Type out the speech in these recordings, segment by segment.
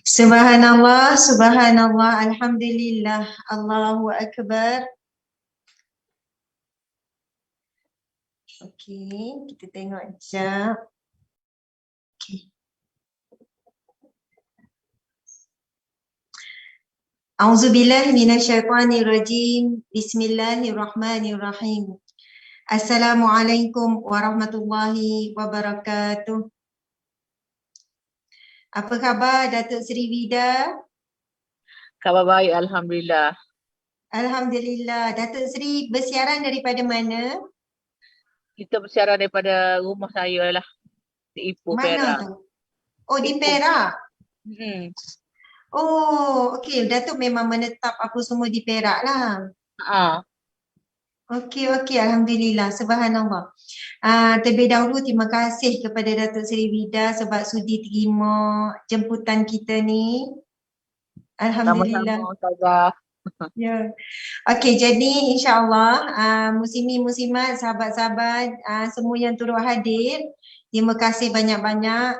Subhanallah, subhanallah, alhamdulillah, Allahu Akbar. Okey, kita tengok jap. Okey. A'udzubillahi minasyaitonirrajim. Bismillahirrahmanirrahim. Assalamualaikum warahmatullahi wabarakatuh. Apa khabar Datuk Seri Vida? Khabar baik, Alhamdulillah. Alhamdulillah. Datuk Seri bersiaran daripada mana? Kita bersiaran daripada rumah saya lah, di Ipoh, Mana Perak. tu? Oh, di Ipoh. Perak. Oh, Oh, okey. Datuk memang menetap apa semua di Perak lah. Okey, okey. Alhamdulillah. Subhanallah. Terlebih dahulu terima kasih kepada Datuk Seri Vida sebab sudi terima jemputan kita ni. Alhamdulillah. Sama-sama, Ustazah. Ya. Okey, jadi insya-Allah muslimin-muslimat, sahabat-sahabat semua yang turut hadir, terima kasih banyak-banyak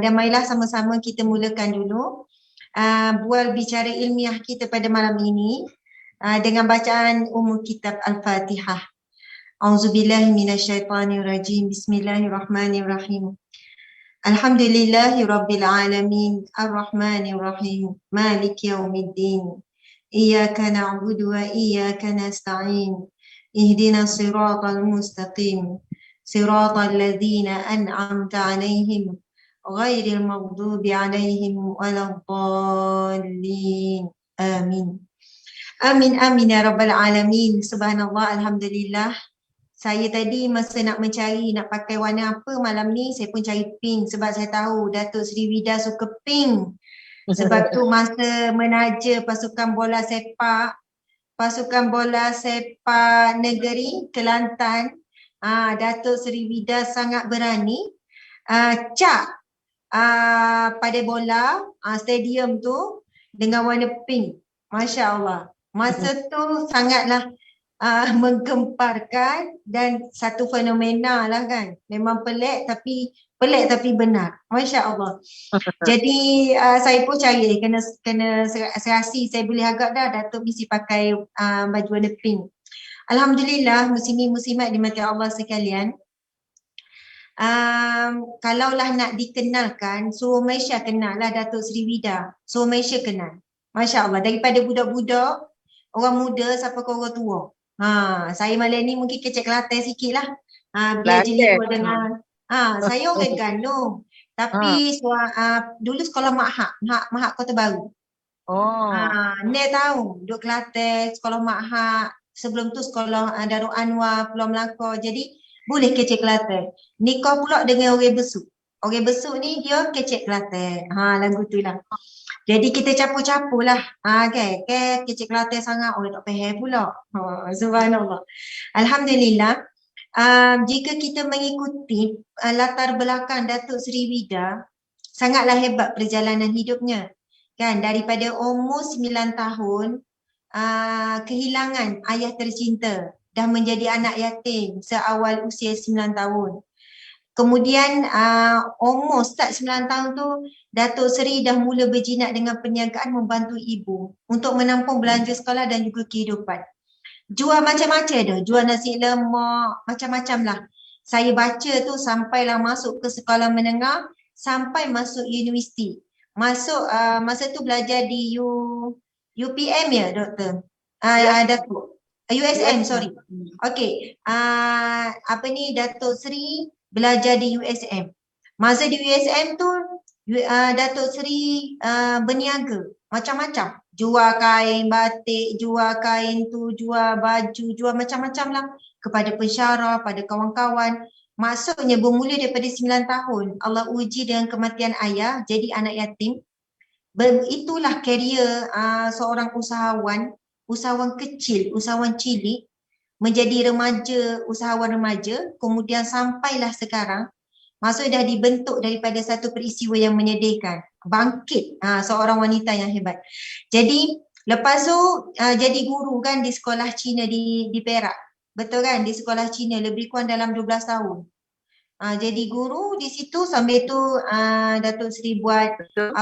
dan marilah sama-sama kita mulakan dulu bual bicara ilmiah kita pada malam ini dengan bacaan kitab Al-Fatihah. A'udzubillahi minasyaitonirrajim. Bismillahirrahmanirrahim. Alhamdulillahirabbil alamin. Arrahmanirrahim. Maliki yaumiddin. Iyyaka na'budu wa iyyaka nasta'in. Ihdinas siratal mustaqim. Siratal ladzina an'amta 'alaihim ghairil maghdubi 'alaihim waladdallin. Amin. Amin amin ya rabbal alamin. Subhanallah, alhamdulillah. Saya tadi masa nak mencari nak pakai warna apa malam ni, saya pun cari pink sebab saya tahu Datuk Seri Vida suka pink. Sebab tu masa menaja pasukan bola sepak negeri Kelantan, Datuk Seri Vida sangat berani cat pada bola stadium tu dengan warna pink. Masya Allah. Masa tu sangatlah menggemparkan dan satu fenomena lah kan. Memang pelik tapi benar. Masya Allah. Jadi saya pun cari kena serasi. Saya boleh agak dah Datuk mesti pakai baju warna pink. Alhamdulillah, muslimin-muslimat dimati Allah sekalian. Kalaulah nak dikenalkan, suruh Malaysia kenal lah Datuk Seri Vida. Suruh Malaysia kenal. Masya Allah. Daripada budak-budak, orang muda sampai ke orang tua. Saya malam ni mungkin kecek Kelantan sikit lah. Biar jeliwa dengan saya orang Gandung. Tapi dulu sekolah Mahak Kota Baru. Nek tahu duduk Kelantan, sekolah Mahak. Sebelum tu sekolah Darul Anwar, Pulau Melaka. Jadi boleh kecek Kelantan. Nikah pula dengan orang besuk. Orang besuk ni dia kecek Kelantan. Lagu tu lah. Jadi kita campur-campur lah. Kecek Kelantan sangat. Orang tak faham pula. Subhanallah. Alhamdulillah. Jika kita mengikuti latar belakang Datuk Seri Vida, sangatlah hebat perjalanan hidupnya. Kan, daripada umur 9 tahun, kehilangan ayah tercinta, dah menjadi anak yatim seawal usia 9 tahun. Kemudian umur start 9 tahun tu, Datuk Seri dah mula berjinak dengan perniagaan membantu ibu untuk menampung belanja sekolah dan juga kehidupan. Jual macam-macam dah, jual nasi lemak, macam-macam lah. Saya baca tu sampailah masuk ke sekolah menengah, sampai masuk universiti. Masa tu belajar di UPM ya, Doktor? Datuk. USM, sorry. Okey. Datuk Seri belajar di USM. Masa di USM tu, Datuk Seri berniaga macam-macam. Jual kain batik, jual kain tu, jual baju, jual macam-macam lah kepada pensyarah, pada kawan-kawan. Maksudnya bermula daripada 9 tahun, Allah uji dengan kematian ayah, jadi anak yatim. Itulah karier seorang usahawan kecil, usahawan cilik, menjadi remaja, usahawan remaja, kemudian sampailah sekarang. Maksudnya dah dibentuk daripada satu peristiwa yang menyedihkan. Bangkit seorang wanita yang hebat. Jadi lepas tu jadi guru kan di sekolah Cina di Perak. Betul kan? Di sekolah Cina lebih kurang dalam 12 tahun. Jadi guru di situ sambil tu Datuk Seri buat Betul.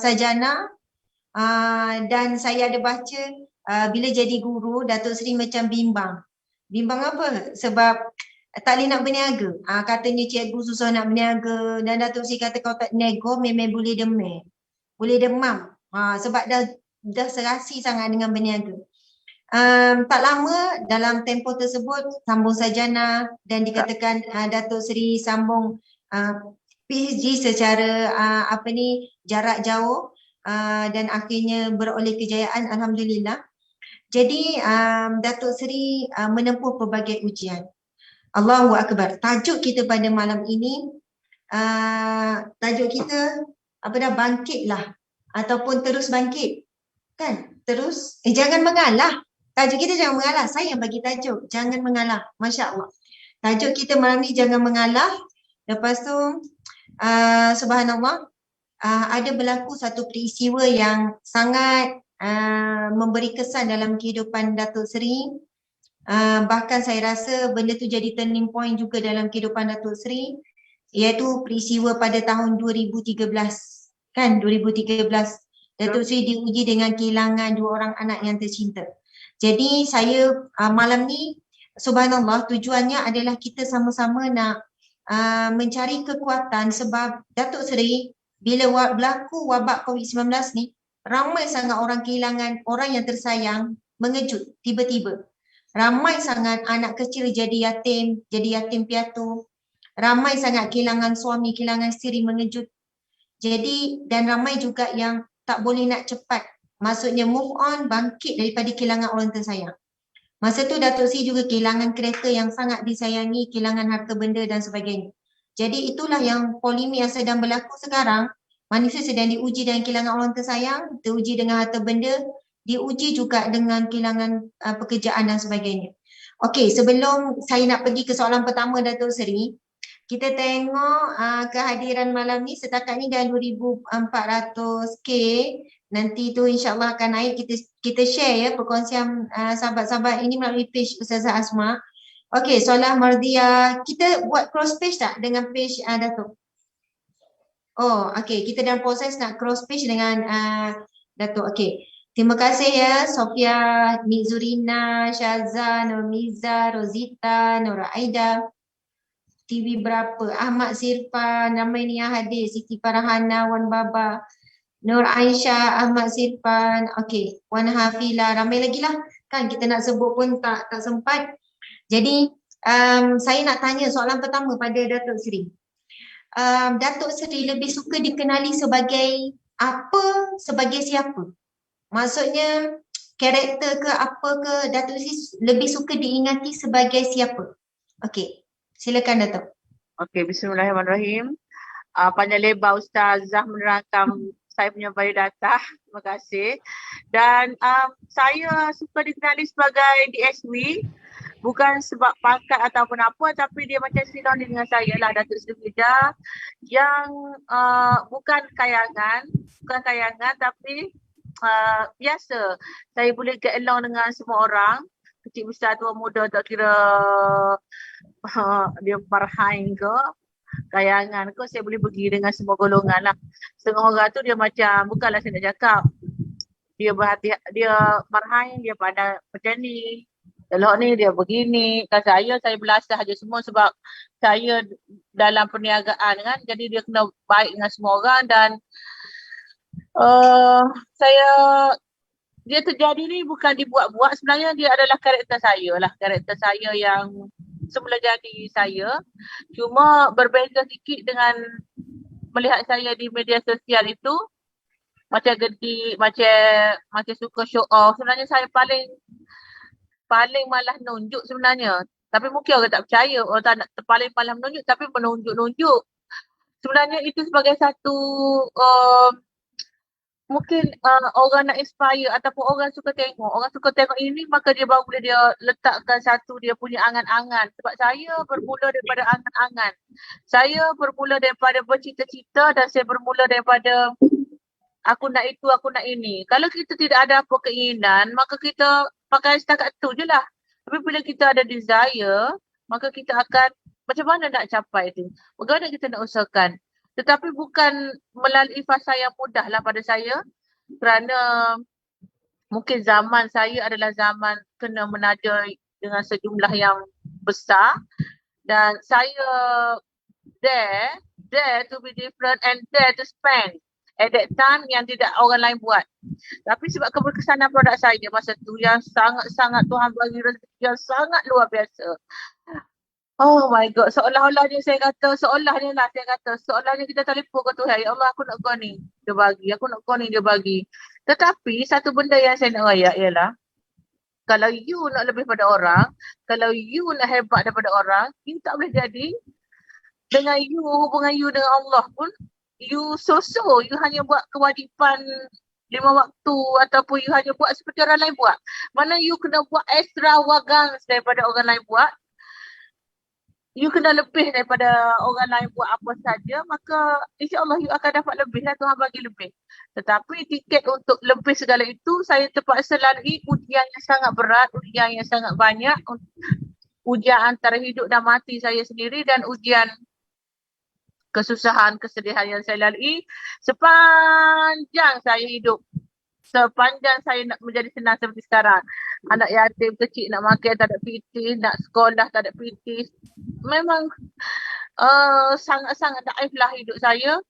sarjana. Dan saya ada baca bila jadi guru Datuk Seri macam bimbang. Bimbang apa? Sebab tak boleh nak berniaga. Katanya cikgu susah nak berniaga dan Datuk Seri kata kalau tak nego memang boleh demam. Boleh demam. Sebab dah serasi sangat dengan berniaga. Tak lama dalam tempoh tersebut sambung sarjana dan dikatakan Datuk Seri sambung PhD secara jarak jauh dan akhirnya beroleh kejayaan, alhamdulillah. Jadi Datuk Seri menempuh pelbagai ujian. Allahu Akbar. Tajuk kita pada malam ini tajuk kita bangkitlah ataupun terus bangkit. Kan? Terus jangan mengalah. Tajuk kita jangan mengalah. Saya yang bagi tajuk, jangan mengalah. Masya-Allah. Tajuk kita malam ni jangan mengalah. Lepas tu subhanallah, ada berlaku satu peristiwa yang sangat memberi kesan dalam kehidupan Datuk Seri. Bahkan saya rasa benda tu jadi turning point juga dalam kehidupan Datuk Seri, iaitu peristiwa pada tahun 2013. Kan, 2013. Datuk Seri diuji dengan kehilangan 2 orang anak yang tercinta. Jadi saya malam ni subhanallah tujuannya adalah kita sama-sama nak mencari kekuatan sebab Datuk Seri bila berlaku wabak COVID-19 ni, ramai sangat orang kehilangan orang yang tersayang, mengejut tiba-tiba. Ramai sangat anak kecil jadi yatim piatu. Ramai sangat kehilangan suami, kehilangan isteri, mengejut. Jadi dan ramai juga yang tak boleh nak cepat. Maksudnya move on, bangkit daripada kehilangan orang tersayang. Masa tu Datuk Seri juga kehilangan kereta yang sangat disayangi, kehilangan harta benda dan sebagainya. Jadi itulah yang polemik yang sedang berlaku sekarang. Manusia sedang diuji dengan kehilangan orang tersayang, diuji dengan harta benda, diuji juga dengan kehilangan pekerjaan dan sebagainya. Okey, sebelum saya nak pergi ke soalan pertama Datuk Seri, kita tengok kehadiran malam ni setakat ni dah 2,400k. Nanti tu insyaAllah akan naik, kita share ya perkongsian sahabat-sahabat ini melalui page Ustazah Asma. Okey, soalan Mardia, kita buat cross page tak dengan page Datuk? Oh, okey, kita dalam proses nak cross page dengan Datuk. Okey. Terima kasih ya Sofia, Nizurina, Syaza, Nurmiza, Rosita, Nura Aida. TV berapa? Ahmad Sirfan, ramai ni yang hadir. Siti Farahana, Wan Baba, Nur Aisyah, Ahmad Sirfan, okey, Wan Hafila, ramai lagi lah. Kan kita nak sebut pun tak sempat. Jadi saya nak tanya soalan pertama pada Datuk Seri. Datuk Seri lebih suka dikenali sebagai apa, sebagai siapa? Maksudnya karakter ke apa ke, Datuk Seri lebih suka diingati sebagai siapa? Okey, silakan Datuk. Okey, bismillahirrahmanirrahim. Panjang lebar Ustazah menerangkan saya punya biodata. Terima kasih. Dan saya suka dikenali sebagai DSW, bukan sebab pangkat ataupun apa, tapi dia macam sinoni dengan saya lah, Datuk Seri Vida, yang bukan kayangan tapi biasa. Saya boleh get along dengan semua orang, kecil besar tua muda, tak kira dia marhain ke kayangan ke, saya boleh pergi dengan semua golongan lah. Setengah orang tu dia macam, bukanlah saya nak cakap, dia berhati, dia marhain, dia pandang macam ni, elok ni dia begini. Kan saya belasah je semua sebab saya dalam perniagaan kan, jadi dia kena baik dengan semua orang. Dan dia terjadi ni bukan dibuat-buat, sebenarnya dia adalah karakter saya yang semula jadi saya. Cuma berbeza sikit dengan melihat saya di media sosial itu, macam gedi, macam suka show off. Sebenarnya saya paling malas nunjuk sebenarnya. Tapi mungkin orang tak percaya, orang tak nak, paling malas menunjuk tapi menunjuk-nunjuk. Sebenarnya itu sebagai satu mungkin orang nak inspire ataupun orang suka tengok ini, maka dia baru boleh dia letakkan satu dia punya angan-angan. Sebab saya bermula daripada angan-angan. Saya bermula daripada bercita-cita dan saya bermula daripada aku nak itu, aku nak ini. Kalau kita tidak ada apa keinginan, maka kita pakai setakat tu je lah. Tapi bila kita ada desire, maka kita akan macam mana nak capai tu? Bagaimana kita nak usahakan? Tetapi bukan melalui fasa yang mudah lah pada saya, kerana mungkin zaman saya adalah zaman kena menada dengan sejumlah yang besar, dan saya dare to be different and dare to spend at that time yang tidak orang lain buat. Tapi sebab keberkesanan produk saya masa tu yang sangat-sangat Tuhan bagi rezeki yang sangat luar biasa. Oh my God, seolah-olahnya kita telefon ke Tuhan, ya Allah aku nak kau ni, dia bagi, aku nak kau ni, dia bagi. Tetapi satu benda yang saya nak rayak ialah, kalau you nak lebih pada orang, kalau you nak hebat daripada orang, you tak boleh jadi. Dengan you, hubungan you dengan Allah pun, you so-so, you hanya buat kewajipan 5 waktu ataupun you hanya buat seperti orang lain buat. Mana you kena buat extravagance daripada orang lain buat. You kena lebih daripada orang lain buat apa saja, maka insya-Allah you akan dapat lebih lah, Tuhan bagi lebih. Tetapi tiket untuk lebih segala itu, saya terpaksa lalui ujian yang sangat berat, ujian yang sangat banyak, ujian antara hidup dan mati saya sendiri dan ujian kesusahan, kesedihan yang saya lalui sepanjang saya hidup. Sepanjang saya nak menjadi senang seperti sekarang. Anak yatim kecil nak makan tak ada PT, nak sekolah tak ada PT. Memang sangat-sangat daif lah hidup saya.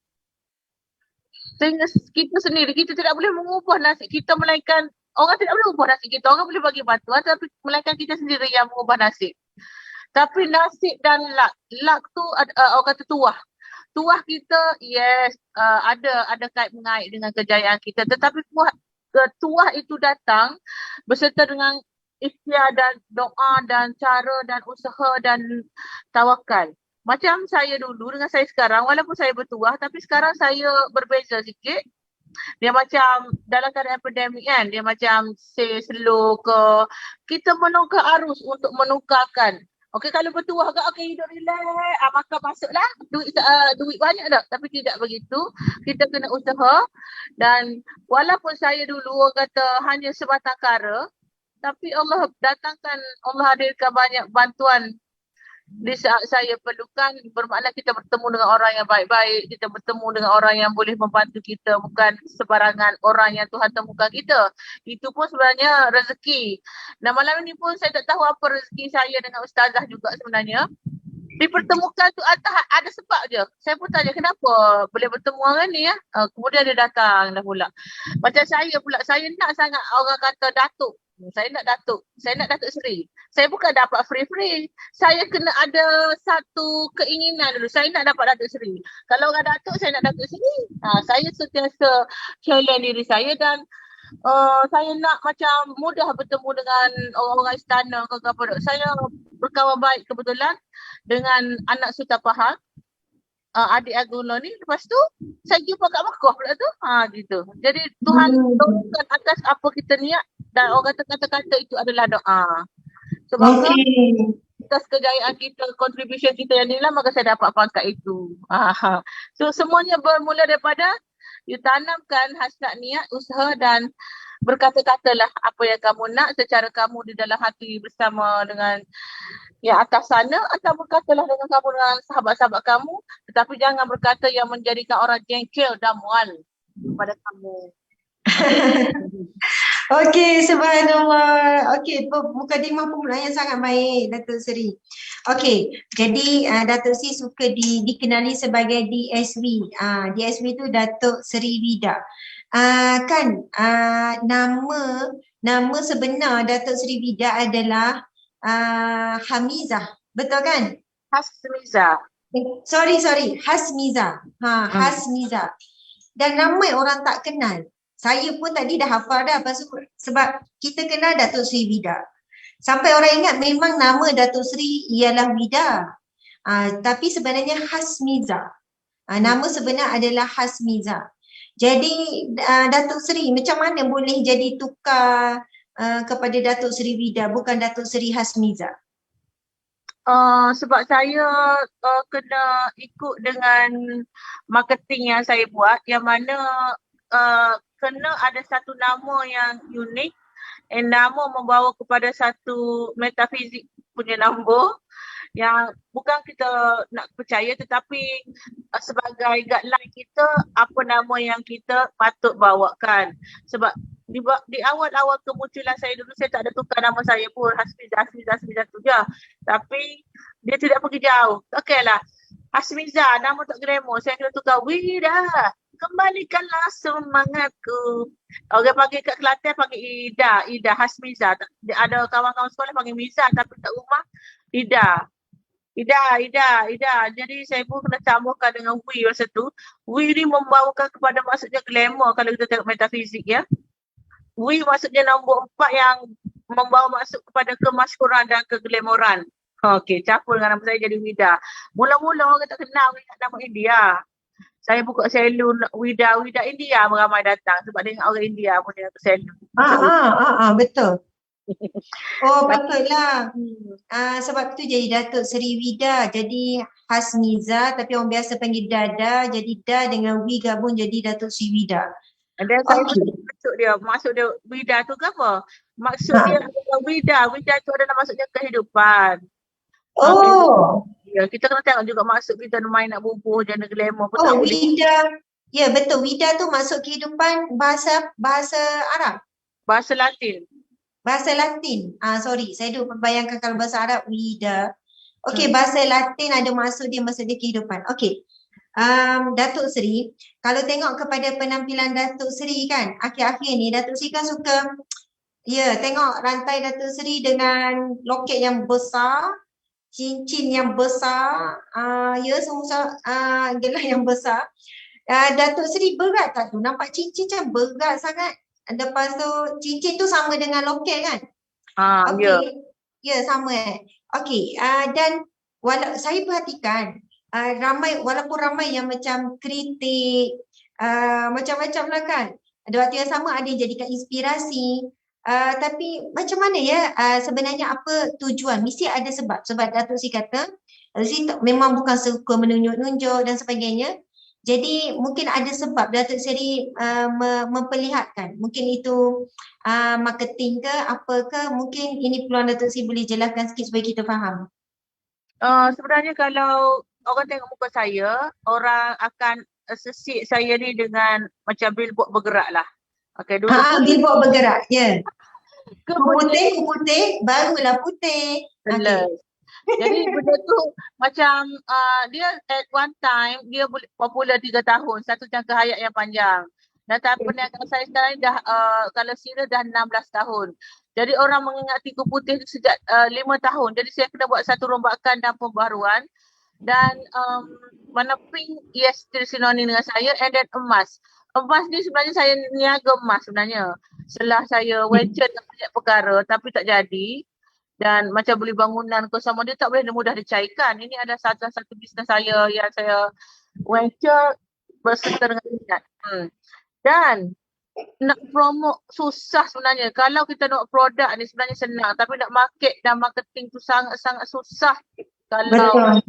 Sehingga kita sendiri, kita tidak boleh mengubah nasib kita, melainkan orang tidak boleh ubah nasib kita. Orang boleh bagi bantuan, tapi melainkan kita sendiri yang mengubah nasib. Tapi nasib dan luck tu orang kata tuah. Tuah kita, yes, ada kait mengait dengan kejayaan kita. Tetapi tuah itu datang berserta dengan ikhtiar dan doa dan cara dan usaha dan tawakal. Macam saya dulu dengan saya sekarang, walaupun saya bertuah, tapi sekarang saya berbeza sikit. Dia macam dalam keadaan pandemik kan, dia macam slow ke. Kita menukar arus untuk menukarkan. Okey, kalau bertuah agak okey, hidup relax, maka masuklah duit banyak dah. Tapi tidak begitu. Kita kena usaha, dan walaupun saya dulu orang kata hanya sebatang kara, tapi Allah datangkan, Allah hadirkan banyak bantuan di saat saya perlukan. Bermakna kita bertemu dengan orang yang baik-baik, kita bertemu dengan orang yang boleh membantu kita, bukan sebarangan orang yang Tuhan temukan kita. Itu pun sebenarnya rezeki. Dan malam ini pun saya tak tahu apa rezeki saya dengan ustazah juga sebenarnya. Dipertemukan tu ada sebab je. Saya pun tanya kenapa boleh bertemu orang ni ya. Kemudian dia datang dah pula. Macam saya pula, saya nak sangat orang kata Datuk. Saya nak Datuk Seri. Saya bukan dapat free-free. Saya kena ada satu keinginan dulu. Saya nak dapat Datuk Seri. Kalau orang Datuk, saya nak Datuk Seri. Saya sentiasa challenge diri saya, dan saya nak macam mudah bertemu dengan orang-orang istana ke apa. Saya berkawan baik kebetulan dengan anak Sultan Pahang, adik Aguna ni. Lepas tu saya jumpa kat Mekah pula tu. Gitu. Jadi Tuhan turunkan atas apa kita niat, dan orang kata-kata itu adalah doa. Semoga atas kejayaan kita, contribution kita yang inilah, maka saya dapat pangkat itu. So semuanya bermula daripada you tanamkan hasrat niat, usaha, dan berkata-katalah apa yang kamu nak secara kamu di dalam hati bersama dengan yang atas sana, atau berkatalah dengan kamu dengan sahabat-sahabat kamu, tetapi jangan berkata yang menjadikan orang jengkel dan mual kepada kamu. Okey, subhanallah. Okey, mukadimah pemula yang sangat baik, Datuk Seri. Okey, jadi Datuk Seri suka dikenali sebagai DSW. DSW tu Datuk Seri Vida. Nama sebenar Datuk Seri Vida adalah Hamizah. Betul kan? Hasmizah. Sorry. Hasmizah. Hasmizah. Dan ramai orang tak kenal. Saya pun tadi dah hafal dah sebab kita kenal Datuk Seri Vida. Sampai orang ingat memang nama Datuk Seri ialah Vida. Tapi sebenarnya Hasmizah. Nama sebenar adalah Hasmizah. Jadi Datuk Seri macam mana boleh jadi tukar kepada Datuk Seri Vida, bukan Datuk Seri Hasmizah? Sebab saya kena ikut dengan marketing yang saya buat, yang mana kena ada satu nama yang unik, nama membawa kepada satu metafizik punya nombor, yang bukan kita nak percaya tetapi sebagai guideline kita apa nama yang kita patut bawakan. Sebab di awal-awal kemunculan saya dulu saya tak ada tukar nama saya pun Hasmiza tu je. Tapi dia tidak pergi jauh. Okeylah. Hasmiza, nama tak glamour. Saya kena tukar Wida. Kembalikanlah semangatku. Orang panggil kat Kelantan panggil Ida Hasmiza. Ada kawan-kawan sekolah panggil Miza tapi kat rumah Ida. Ida. Jadi saya pun kena campurkan dengan Wi masa tu. Wi ni membawakan kepada maksudnya glamour kalau kita tengok metafizik ya. Wi maksudnya nombor 4 yang membawa maksud kepada kemasyhuran dan keglamoran. Okey, campur dengan nama saya jadi Wida. Mula-mula orang tak kenal nama India. Saya buka salon Wida India ramai datang sebab dia ingat orang India pun dia salon. Betul. Oh patutlah. Sebab tu jadi Datuk Seri Wida, jadi Hasmiza tapi orang biasa panggil Dada, jadi Da dengan Wi gabung jadi Datuk Seri Wida. Dan saya maksud dia Wida tu ke apa? Maksud dia adalah Wida tu adalah maksudnya kehidupan. Oh. Ya, kita kena tengok juga maksud kita main nak bubuh jana glamour pun tak boleh. Wida. Ya betul, Wida tu masuk kehidupan bahasa Arab. Bahasa Latin. Bahasa Latin. Sorry, saya dulu bayangkan kalau bahasa Arab Wida. Okey, bahasa Latin ada maksud dia kehidupan. Okey. Datuk Seri, kalau tengok kepada penampilan Datuk Seri kan, akhir-akhir ni Datuk Seri kan suka tengok rantai Datuk Seri dengan loket yang besar, cincin yang besar, semua gelang yang besar. Datuk Seri berat tak tu? Nampak cincin macam berat sangat. Lepas tu cincin tu sama dengan loket kan? Okey. Ya, sama Okey, dan saya perhatikan walaupun ramai yang macam kritik, macam-macam lah kan. Ada waktu yang sama ada yang jadikan inspirasi. Tapi macam mana sebenarnya apa tujuan? Mesti ada sebab. Sebab Datuk Seri kata, Datuk Seri memang bukan suka menunjuk-nunjuk dan sebagainya. Jadi mungkin ada sebab Datuk Seri memperlihatkan. Mungkin itu marketing ke apa ke. Mungkin ini peluang Datuk Seri boleh jelaskan sikit supaya kita faham. Sebenarnya kalau orang tengok muka saya, orang akan sesik saya ni dengan macam billboard bergerak lah. Okay, dulu billboard bergerak, ya. Putih, barulah putih. Okay. Jadi benda tu macam dia at one time dia boleh popular 3 tahun, satu jangka hayat yang panjang. Dan perniagaan saya sekarang ni dah kalau serius dah 16 tahun. Jadi orang mengingat tiga putih tu sejak 5 tahun. Jadi saya kena buat satu rombakan dan pembaharuan. Dan mana pink, yes, sinonim dengan saya, and then emas. Emas ni sebenarnya saya niaga emas sebenarnya. Setelah saya venture banyak perkara tapi tak jadi. Dan macam beli bangunan ke sama dia tak boleh mudah dicairkan. Ini adalah satu bisnes saya yang saya venture berserta dengan minat. Dan nak promote susah sebenarnya. Kalau kita nak produk ni sebenarnya senang. Tapi nak market dan marketing tu sangat-sangat susah. Kalau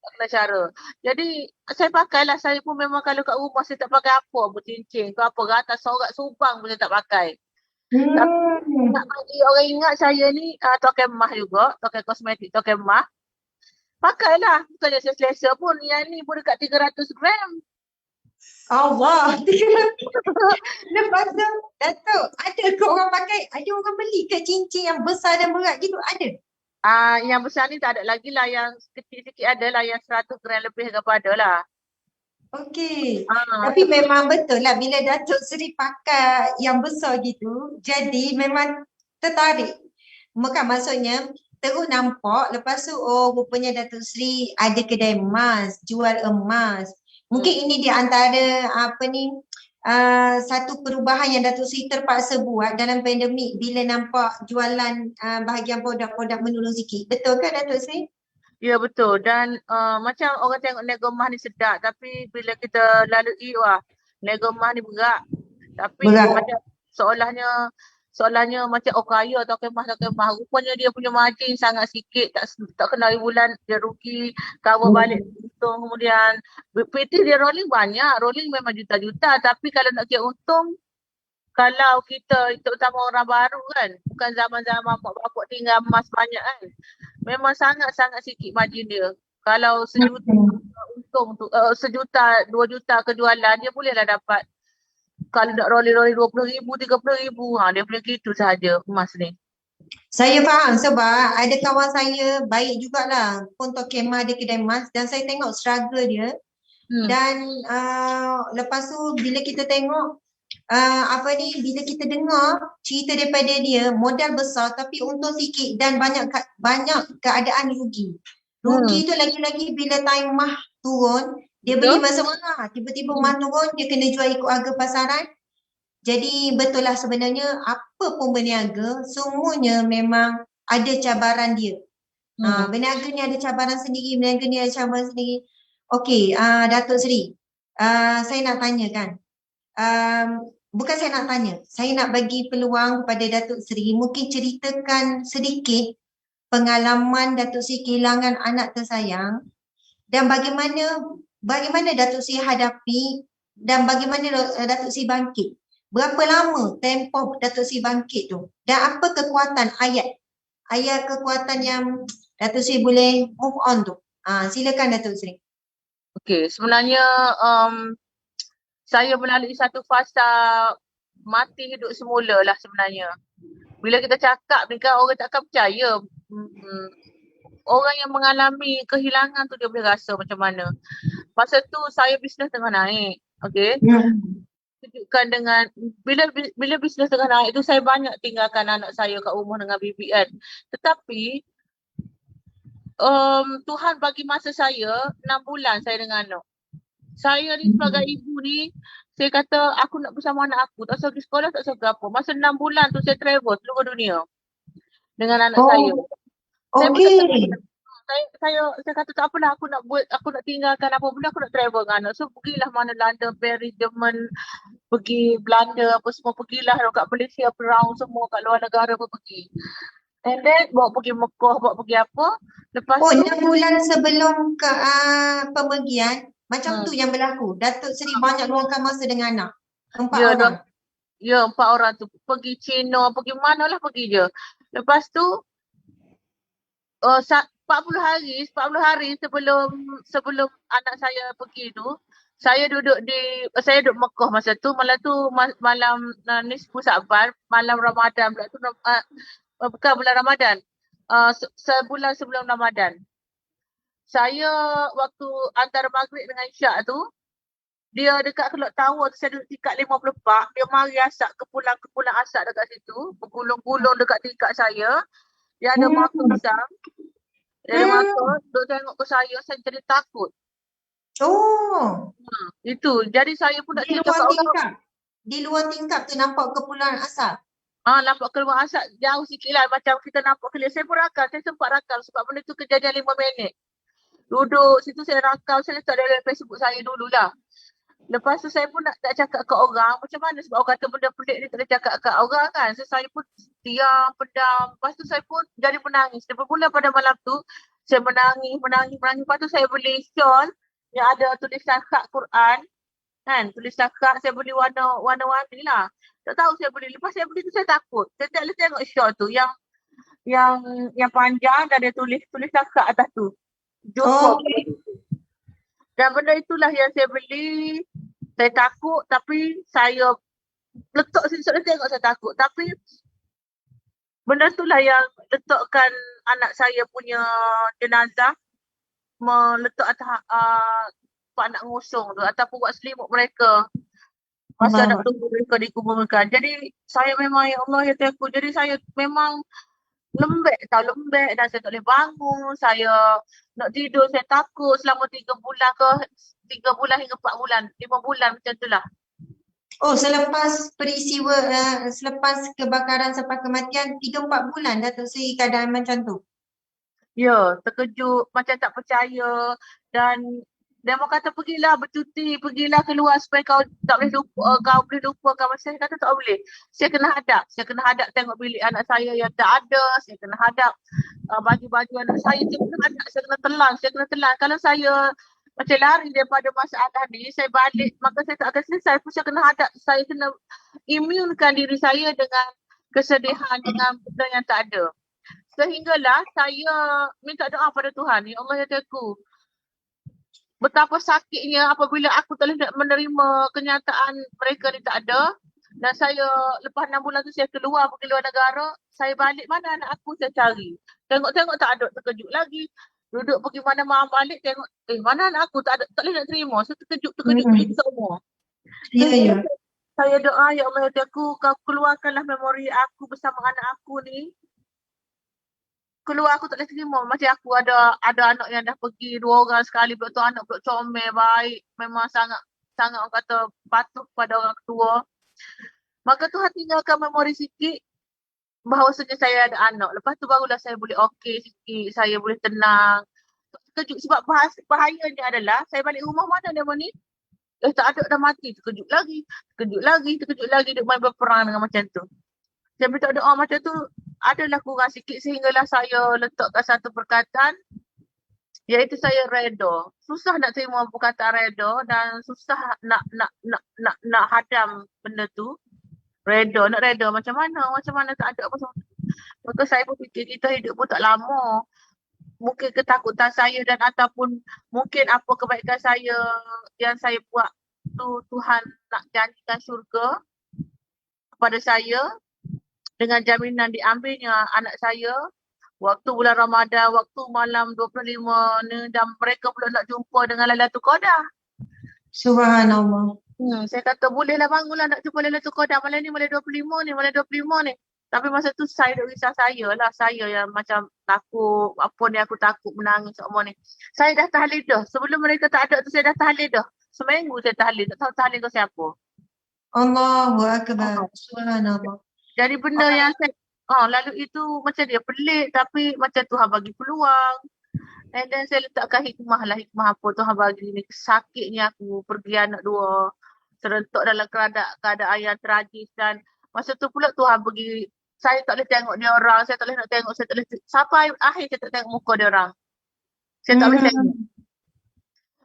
tak kena cara. Jadi saya pakailah. Saya pun memang kalau kat rumah saya tak pakai apa pun cincin. Ke apa ratas sorak subang pun saya tak pakai. Tapi nak bagi orang ingat saya ni token mah juga. Token kosmetik, token mah. Pakailah. Bukannya saya selesa pun. Yang ni pun dekat 300 gram. Allah. Lepas tu, Datuk, ada ke orang pakai? Ada orang beli ke cincin yang besar dan berat gitu? Ada? Yang besar ni tak ada lagi lah. Yang kecil sikit ada lah. Yang 100 gram lebih kepada lah. Okey. Tapi memang betul lah bila Datuk Seri pakai yang besar gitu, jadi memang tertarik. Maksudnya terus nampak lepas tu rupanya Datuk Seri ada kedai emas, jual emas. Mungkin ini di antara satu perubahan yang Datuk Seri terpaksa buat dalam pandemik bila nampak jualan bahagian produk-produk menurun sikit. Betul ke Datuk Seri? Ya betul. Dan macam orang tengok nego emas ni sedap tapi bila kita lalui nego emas ni berat. Tapi macam seolahnya macam kaya atau kemah. Rupanya dia punya margin sangat sikit. Tak kena bulan dia rugi, cover balik untung. Kemudian PT dia rolling banyak. Rolling memang juta-juta tapi kalau nak kira untung kalau kita, terutama orang baru kan, bukan zaman-zaman mak bapak tinggal emas banyak kan, memang sangat-sangat sikit margin dia. Kalau sejuta untung tu, sejuta, 2 juta kejualan, dia bolehlah dapat, kalau nak rolling-rolling 20,000, 30,000, dia boleh gitu sahaja emas ni. Saya faham sebab ada kawan saya baik jugalah pun kemah dia kedai emas dan saya tengok struggle dia dan lepas tu bila kita tengok bila kita dengar cerita daripada dia modal besar tapi untung sikit dan banyak keadaan rugi. Rugi tu lagi-lagi bila time mah turun dia beli masa murah, tiba-tiba mah turun dia kena jual ikut harga pasaran. Jadi betul lah sebenarnya apa pun berniaga semuanya memang ada cabaran dia. Berniaga ni ada cabaran sendiri, berniaga ni ada cabaran sendiri. Okey, Datuk Seri, saya nak tanya kan. Bukan saya nak tanya, saya nak bagi peluang kepada Datuk Seri mungkin ceritakan sedikit pengalaman Datuk Seri kehilangan anak tersayang dan bagaimana Datuk Seri hadapi dan bagaimana Datuk Seri bangkit. Berapa lama tempoh Datuk Seri bangkit tu dan apa kekuatan ayat kekuatan yang Datuk Seri boleh move on tu. Silakan Datuk Seri. Okey, sebenarnya saya melalui satu fasa mati hidup semula lah sebenarnya. Bila kita cakap ni kan orang takkan percaya. Orang yang mengalami kehilangan tu dia boleh rasa macam mana. Masa tu saya bisnes tengah naik. Okey. Tunjukkan dengan bila bisnes tengah naik tu saya banyak tinggalkan anak saya kat rumah dengan bibi kan. Tetapi Tuhan bagi masa saya 6 bulan saya dengan anak. Saya ni sebagai ibu ni, saya kata aku nak bersama anak aku, tak usah pergi sekolah, tak usah apa. Masa 6 bulan tu saya travel seluruh dunia dengan anak saya. Okey. Saya kata tak apalah, aku nak tinggalkan apa benda, aku nak travel dengan anak. So pergilah mana London, Paris, Jerman, pergi Belanda apa semua, pergilah kat Malaysia, around semua kat luar negara pun pergi. And then bawa pergi Mekah, bawa pergi apa. Lepas tu 6 bulan sebelum ke pemergian macam tu yang berlaku. Datuk Seri banyak luangkan masa dengan anak. 4 orang. Ya, 4 orang tu pergi China, pergi manalah pergi je. Lepas tu 40 hari sebelum anak saya pergi tu, saya duduk Mekah masa tu. Malam nisfu Sa'ban, malam Ramadan pula tu, bukan bulan Ramadan. Sebulan sebelum Ramadan. Saya waktu antara maghrib dengan isyak tu, dia dekat Kelok Tower tu, saya duduk tingkat 54, dia mari asap, kepulan asap dekat situ, bergulung-gulung dekat tingkat saya. Dia ada mata besar. Dia ada mata, duduk tengok ke saya jadi takut. Itu. Jadi saya pun nak cerita kat orang. Di luar tingkap tu nampak kepulan asap? Nampak keluar asap jauh sikit lah, macam kita nampak clear. Saya pun rakam, saya sempat rakam sebab benda tu kejadian 5 minit. Duduk situ saya rakam, saya letak dalam Facebook saya dululah. Lepas tu saya pun nak cakap kat orang, macam mana sebab orang kata benda pelik ni tak boleh cakap kat orang kan. So saya pun diam, pendam. Lepas tu saya pun jadi menangis. Bermula pada malam tu, saya menangis. Lepas tu saya beli shawl yang ada tulisan khat Quran. Kan, tulisan khat saya beli warna-warni lah. Tak tahu saya beli. Lepas saya beli tu saya takut. Saya tak boleh tengok shawl tu yang panjang dan ada tulisan khat atas tu. Dan benda itulah yang saya beli. Saya takut tapi saya letak sini, saya tengok saya takut. Tapi benda itulah yang letakkan anak saya punya jenazah, meletak atas tempat nak ngosong tu ataupun buat selimut mereka masa nak tunggu mereka dikuburkan. Jadi saya memang, ya Allah ya Tuhanku, jadi saya memang lembek dan saya tak boleh bangun. Saya nak tidur, saya takut selama 3 bulan hingga 4 bulan, 5 bulan macam tu lah. Selepas peristiwa, selepas kebakaran sampai kematian 3-4 bulan Datuk Seri keadaan macam tu? Ya, terkejut, macam tak percaya dan mau kata pergilah bercuti, pergilah keluar supaya kau boleh lupakan masa. Saya kata tak boleh. Saya kena hadap tengok bilik anak saya yang tak ada, saya kena hadap baju-baju anak saya, saya kena telan. Kalau saya macam lari daripada masalah ni, saya balik, maka saya tak akan selesai pun. Saya kena hadap, saya kena mengimunkan diri saya dengan kesedihan, dengan benda yang tak ada. Sehinggalah saya minta doa pada Tuhan, ya Allah ya Tuhanku, betapa sakitnya apabila aku tak boleh menerima kenyataan mereka ni tak ada. Dan saya lepas 6 bulan tu saya keluar pergi luar negara, saya balik mana anak aku saya cari. Tengok-tengok tak ada, terkejut lagi. Duduk pergi mana malam balik tengok, mana anak aku tak ada, tak boleh nak terima. Saya terkejut semua. Ya, ya. Saya doa, ya Allah ya aku, kau keluarkanlah memori aku bersama anak aku ni. Keluar aku tak boleh terima. Macam aku ada anak yang dah pergi 2 orang sekali, betul anak pula comel, baik. Memang sangat orang kata patuh pada orang tua. Maka Tuhan tinggalkan memori sikit bahawasanya saya ada anak. Lepas tu barulah saya boleh okey sikit, saya boleh tenang. Terkejut sebab bahayanya adalah saya balik rumah mana dia ni? Tak ada, dah mati. Terkejut lagi, duk main berperang dengan macam tu. Saya minta doa macam tu adalah kurang sikit sehinggalah saya letakkan satu perkataan iaitu saya reda. Susah nak terima perkataan reda dan susah nak hadam benda tu. Nak reda macam mana tak ada apa. Maka saya berfikir kita hidup pun tak lama. Mungkin ketakutan saya dan ataupun mungkin apa kebaikan saya yang saya buat tu Tuhan nak janjikan syurga kepada saya dengan jaminan diambilnya anak saya waktu bulan Ramadan, waktu malam 25 ni dan mereka pula nak jumpa dengan Lailatul Qadar. Subhanallah. Saya kata bolehlah bangunlah nak jumpa Lailatul Qadar malam 25 ni. Tapi masa tu saya duk risau saya yang macam takut, apa ni aku takut menangis semua ni. Saya dah tahlil dah. Sebelum mereka tak ada tu saya dah tahlil dah. Seminggu saya tahlil, tak tahu tahlil ke siapa. Allahu Akbar. Subhanallah. Jadi benda yang saya lalu itu macam dia pelik tapi macam Tuhan bagi peluang. Dan saya letakkan hikmah apa Tuhan bagi ni. Sakitnya aku pergi anak 2. Serentak dalam keadaan yang tragis dan masa tu pula Tuhan bagi saya tak boleh tengok dia orang, saya tak boleh nak tengok, sampai akhir saya tak tengok muka dia orang. Saya tak boleh tengok.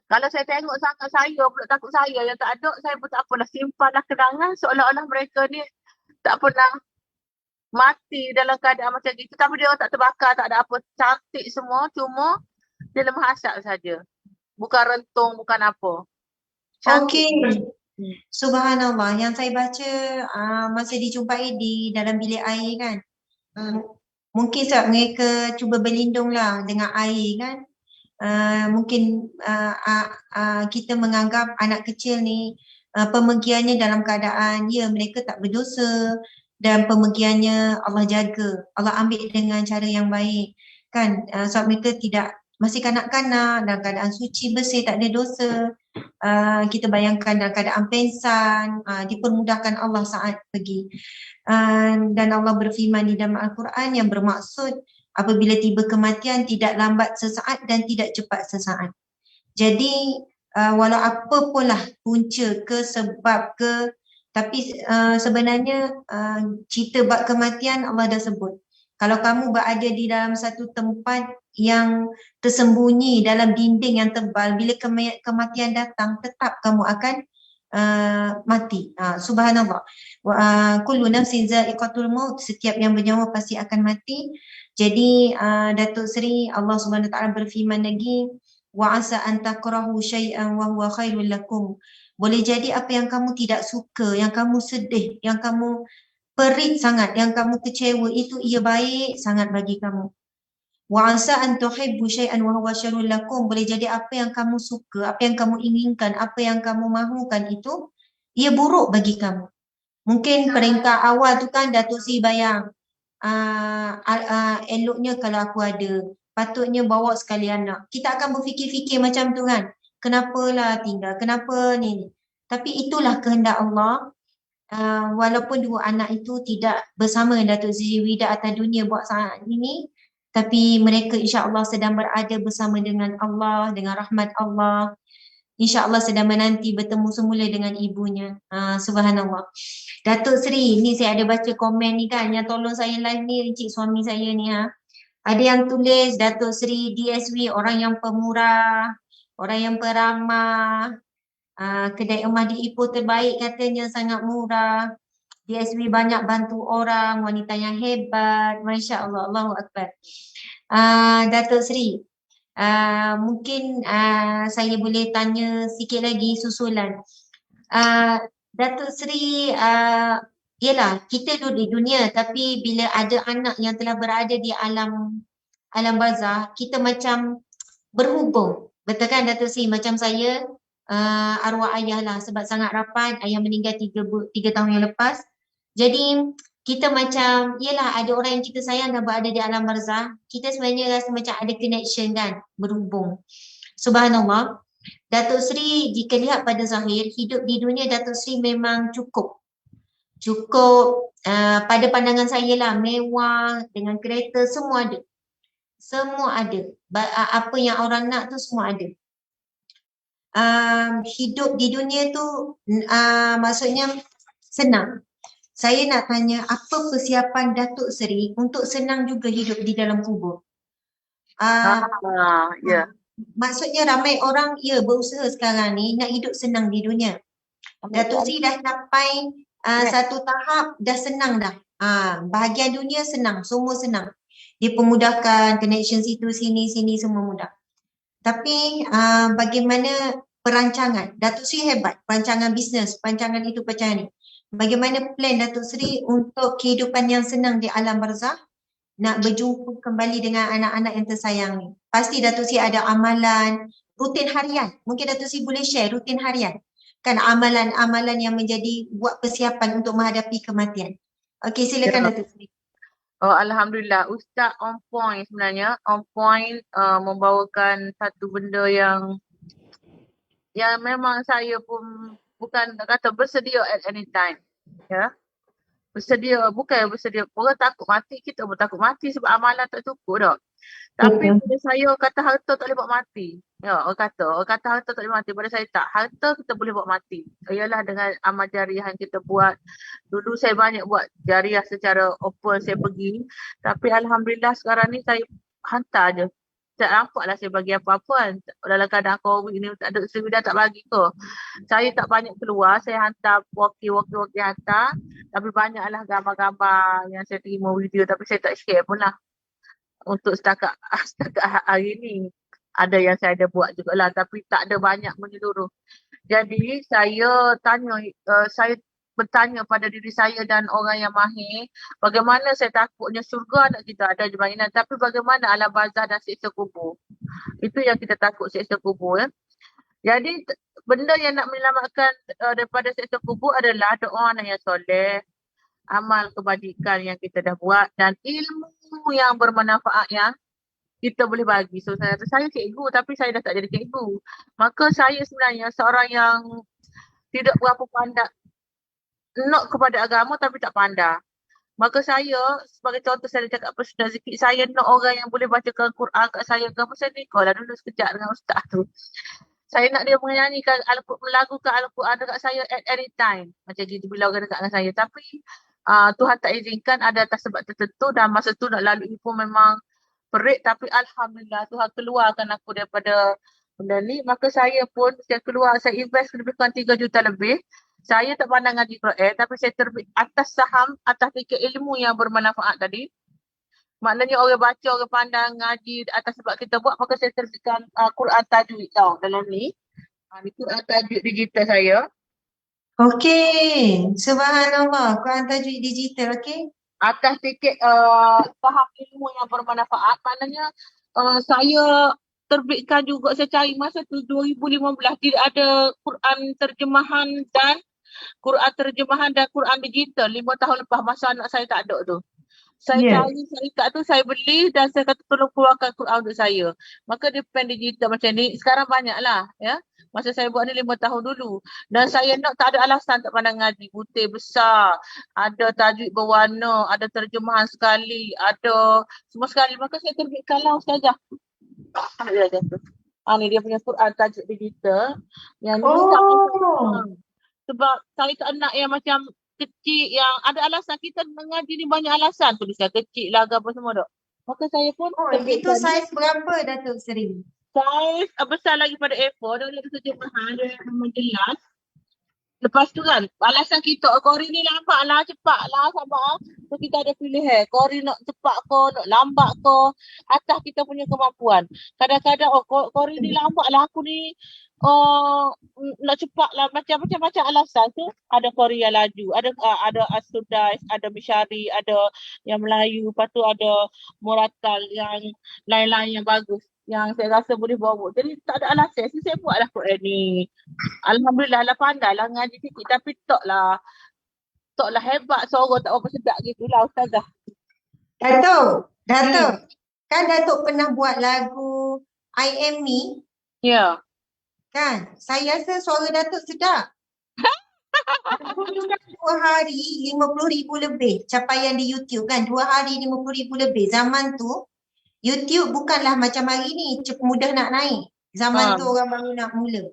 Kalau saya tengok sangat saya pula takut saya yang tak ada, saya pun tak apalah simpanlah kenangan seolah-olah mereka ni tak pernah mati dalam keadaan macam gitu. Tapi dia orang tak terbakar, tak ada apa, cantik semua, cuma dia lemah hasad saja. Bukan rentung, bukan apa. Okey. Subhanallah. Yang saya baca masa dijumpai di dalam bilik air kan. Mungkin sebab mereka cuba berlindunglah dengan air kan. Mungkin kita menganggap anak kecil ni pemergiannya dalam keadaan mereka tak berdosa dan pemergiannya Allah jaga, Allah ambil dengan cara yang baik kan. Sebab mereka masih kanak-kanak dalam keadaan suci, bersih, tak ada dosa. Kita bayangkan dalam keadaan pengsan, dipermudahkan Allah saat pergi. Dan Allah berfirman di dalam Al-Quran yang bermaksud apabila tiba kematian tidak lambat sesaat dan tidak cepat sesaat. Jadi walau apa pun lah punca ke sebab ke, tapi sebenarnya cerita bab kematian Allah dah sebut. Kalau kamu berada di dalam satu tempat yang tersembunyi dalam dinding yang tebal, bila kematian datang tetap kamu akan mati. Subhanallah. Kullu nafsin za'iqatul maut, setiap yang bernyawa pasti akan mati. Jadi Datuk Seri, Allah Subhanahu Wa Taala berfirman lagi, wa asa an takrahu syai'an wa huwa khairul lakum. Boleh jadi apa yang kamu tidak suka, yang kamu sedih, yang kamu perit sangat, yang kamu kecewa, itu ia baik sangat bagi kamu. Wa asa an tuhibbu syai'an wa huwa syarrul lakum. Boleh jadi apa yang kamu suka, apa yang kamu inginkan, apa yang kamu mahukan itu ia buruk bagi kamu. Mungkin peringkat awal tu kan Datuk Seri bayang, eloknya kalau aku ada, patutnya bawa sekali anak. Kita akan berfikir-fikir macam tu kan. Kenapalah tinggal, kenapa ni. Tapi itulah kehendak Allah. Walaupun 2 anak itu tidak bersama Datuk Seri Wida atas dunia buat saat ini, tapi mereka insya-Allah sedang berada bersama dengan Allah, dengan rahmat Allah. InsyaAllah sedang menanti bertemu semula dengan ibunya. Subhanallah. Datuk Seri, ni saya ada baca komen ni kan, yang tolong saya live ni encik suami saya ni Ada yang tulis Datuk Seri DSW orang yang pemurah, orang yang peramah, kedai emas di Ipoh terbaik katanya, sangat murah. DSW banyak bantu orang, wanita yang hebat. Masya Allah, Allahu Akbar. Datuk Seri, mungkin saya boleh tanya sikit lagi susulan. Datuk Seri, yelah kita duduk di dunia tapi bila ada anak yang telah berada di alam barzah, kita macam berhubung. Betul kan Datuk Seri? Macam saya, arwah ayah lah sebab sangat rapat, ayah meninggal 3 tahun yang lepas. Jadi kita macam, yelah ada orang yang kita sayang dah berada di alam barzah, kita sebenarnya rasa macam ada connection kan, berhubung. Subhanallah. Datuk Seri jika lihat pada zahir, hidup di dunia Datuk Seri memang cukup. Pada pandangan saya lah, mewah, dengan kereta, semua ada. Semua ada. Apa yang orang nak tu semua ada. Hidup di dunia tu maksudnya senang. Saya nak tanya, apa persiapan Datuk Seri untuk senang juga hidup di dalam kubur? Ya. Maksudnya ramai orang berusaha sekarang ni nak hidup senang di dunia. Datuk Seri dah sampai satu tahap dah senang dah. Bahagian dunia senang, semua senang. Dipermudahkan, connection situ sini semua mudah. Tapi bagaimana perancangan? Datuk Seri hebat, perancangan bisnes, perancangan itu perancangan ni. Bagaimana plan Datuk Seri untuk kehidupan yang senang di alam barzah? Nak berjumpa kembali dengan anak-anak yang tersayang ni. Pasti Datuk Seri ada amalan, rutin harian. Mungkin Datuk Seri boleh share rutin harian. Kan amalan-amalan yang menjadi buat persiapan untuk menghadapi kematian. Okey, silakan Datuk Seri. Oh, Alhamdulillah, Ustaz on point sebenarnya. On point membawakan satu benda yang memang saya pun bukan kata bersedia at any time. Ya. Bersedia, bukan bersedia. Orang takut mati, kita pun takut mati sebab amalan tak cukup dah. Tapi pada saya kata harta tak boleh buat mati. Ya, orang kata harta tak boleh mati. Pada saya tak. Harta kita boleh buat mati. Ialah dengan amal jariah yang kita buat. Dulu saya banyak buat jariah secara open, saya pergi. Tapi Alhamdulillah sekarang ni saya hantar je. Tak nampak lah saya bagi apa-apa kan. Dalam keadaan COVID ni tak ada Sriwida tak bagi ke. Saya tak banyak keluar, saya hantar walkie hantar. Tapi banyaklah gambar-gambar yang saya terima video tapi saya tak share pun lah. Untuk setakat hari ni. Ada yang saya ada buat jugalah tapi tak ada banyak menyeluruh. Jadi saya bertanya pada diri saya dan orang yang mahir, bagaimana saya takutnya syurga nak kita ada jaminan, tapi bagaimana alam barzah dan siksa kubur. Itu yang kita takut, siksa kubur. Jadi benda yang nak menyelamatkan daripada siksa kubur adalah doa yang soleh, amal kebajikan yang kita dah buat dan ilmu yang bermanfaat yang kita boleh bagi. So saya cikgu tapi saya dah tak jadi cikgu. Maka saya sebenarnya seorang yang tidak berapa pandai nak kepada agama tapi tak pandai. Maka saya sebagai contoh saya cakap personal zikir, saya nak orang yang boleh bacakan Quran kat saya. Agama saya ni lah dulu sekejap dengan ustaz tu. Saya nak dia menyanyikan melagukan Al-Quran dekat saya at any time. Macam gitu bila orang dekat dengan saya. Tapi Tuhan tak izinkan, ada atas sebab tertentu dan masa tu nak lalui pun memang perik. Tapi Alhamdulillah Tuhan keluarkan aku daripada benda ni. Maka saya pun saya keluar, saya invest lebih kurang 3 juta lebih. Saya tak pandang ngaji Quran tapi saya terbit atas saham, atas fikir ilmu yang bermanfaat tadi. Maknanya orang baca, orang pandang ngaji atas sebab kita buat, maka saya terbitkan Quran tajwid tau dalam ni. Ni Quran tajwid digital saya. Okey, subhanallah, Quran tajwid digital, okey. Atas fikir faham ilmu yang bermanfaat, maknanya saya terbitkan juga, saya cari masa tu 2015 tidak ada Quran terjemahan dan Quran digital 5 tahun lepas masa anak saya tak ada tu. Saya cari syarikat tu, saya beli dan saya kata tolong keluarkan Quran untuk saya. Maka dia pen digital macam ni. Sekarang banyaklah ya. Masa saya buat ni 5 tahun dulu. Dan saya nak tak ada alasan tak pandang ngaji. Butir besar, ada tajwid berwarna, ada terjemahan sekali, ada semua sekali. Maka saya terbitkanlah ustazah. Ni dia punya Quran tajwid digital. Yang ni sebab saya tak nak yang macam kecil yang ada alasan. Kita mengaji ni banyak alasan. Tulisan kecil lah apa semua tak. Maka saya pun itu saiz berapa Datuk Seri? Saiz besar lagi pada A4. Dia ada terjemahan, dia memang jelas. Lepas tu kan, alasan kita, Kori ni lambat lah, cepat lah, sabar. So kita ada pilihan, Kori nak cepat ke, nak lambat ke, atas kita punya kemampuan. Kadang-kadang, Kori ni lambat lah, aku ni nak cepat lah, macam-macam alasan tu. Ada Kori yang laju, ada As-Sudais, ada Mishari, ada yang Melayu, lepas tu ada Muratal yang lain-lain yang bagus. Yang saya rasa boleh bawa. Jadi tak ada alasan. Saya buatlah Quran ni. Alhamdulillah lah pandai lah ngaji sikit. Tapi tak lah hebat suara tak apa sedap gitulah Ustazah. Datuk, kan Datuk pernah buat lagu I Am Me Ya. kan? Saya rasa suara Datuk sedap. 2 hari 50,000 lebih capaian di YouTube kan. 2 hari 50,000 lebih. Zaman tu YouTube bukanlah macam hari ni mudah nak naik. Zaman tu orang baru nak mula.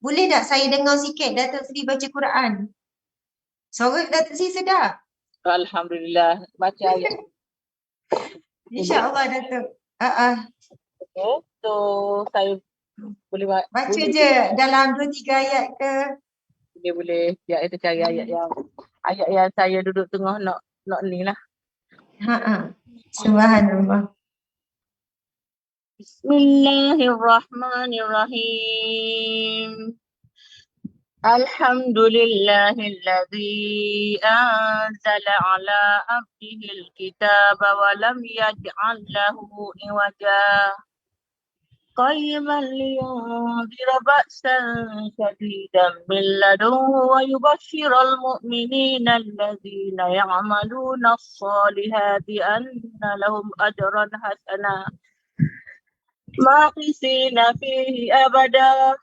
Boleh tak saya dengar sikit Datuk Seri baca Quran? Suara Datuk Seri sedap. Alhamdulillah. Baca ayat. InsyaAllah Datuk. Okay. So saya boleh baca je dalam 2-3 ayat ke. Boleh. Ya, kita cari ayat yang saya duduk tengah nak ni lah. Subhanallah. Bismillahirrahmanirrahim. Alhamdulillahilladzi anzala ala abdihil kitaba wa lam yaj'al lahu iwaja. Qayyiman liyunzira ba'san shadidan min ladunhu wa yubashshiral mu'minina alladzina ya'maluna as-salihati anna lahum ajran hasana. Maqisina fihi abada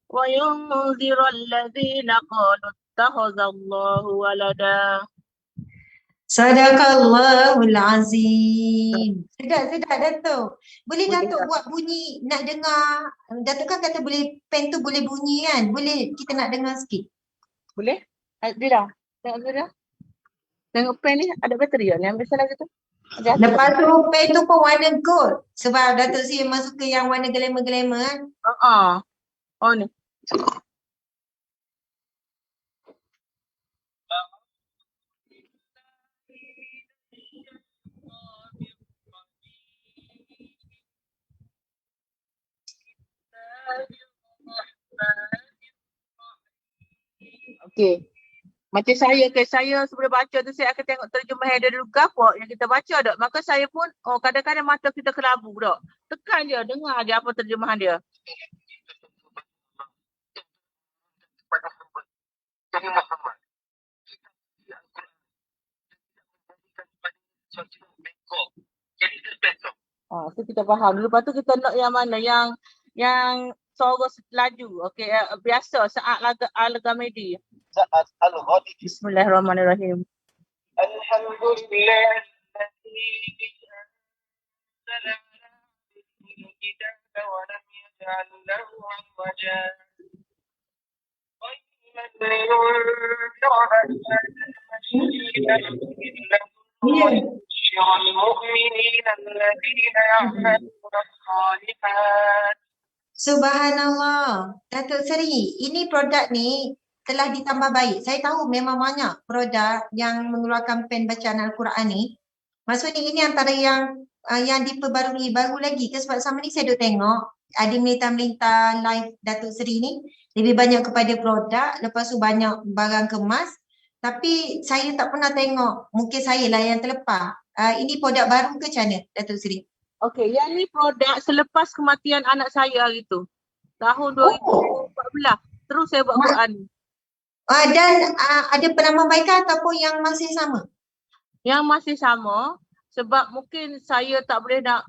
wa yunzira alladzina qalu ittakhadallahu walada. Sadaqallahul Azim. Sedap Datuk. Boleh Datuk buat bunyi nak dengar. Datuk kan kata boleh pen tu boleh bunyi kan. Boleh kita nak dengar sikit. Boleh? Bila? Tengok pen ni ada bateri ni ambil salah gitu. Lepas tu pen tu pun warna gold. Sebab Datuk Seri memang suka yang warna glamour-glamour kan. Oh ni. Okey. Macam saya sebelum baca tu saya akan tengok terjemahan dia dulu ke apa yang kita baca tak. Maka saya pun kadang-kadang mata kita kelabu tak. Tekan je, dengar je apa terjemahan dia. So kita faham dulu. Lepas tu kita nak yang mana yang suara laju. Okey, biasa saat al-Ghamidi. Saat al-Ghamidi. Bismillahirrahmanirrahim. Alhamdulillah Subhanallah. Datuk Seri, ini produk ni telah ditambah baik. Saya tahu memang banyak produk yang mengeluarkan pen bacaan Al-Quran ni. Maksudnya ini antara yang diperbarui baru lagi ke, sebab sama ni saya duk tengok ada melintang-melintang live Datuk Seri ni lebih banyak kepada produk, lepas tu banyak barang kemas. Tapi saya tak pernah tengok, mungkin saya lah yang terlepas. Ini produk baru ke macam mana Datuk Seri? Okey, yang ni produk selepas kematian anak saya hari tu. Tahun 2014. Terus saya buat Quran ni. Dan ada penambahbaikan ataupun yang masih sama? Yang masih sama sebab mungkin saya tak boleh nak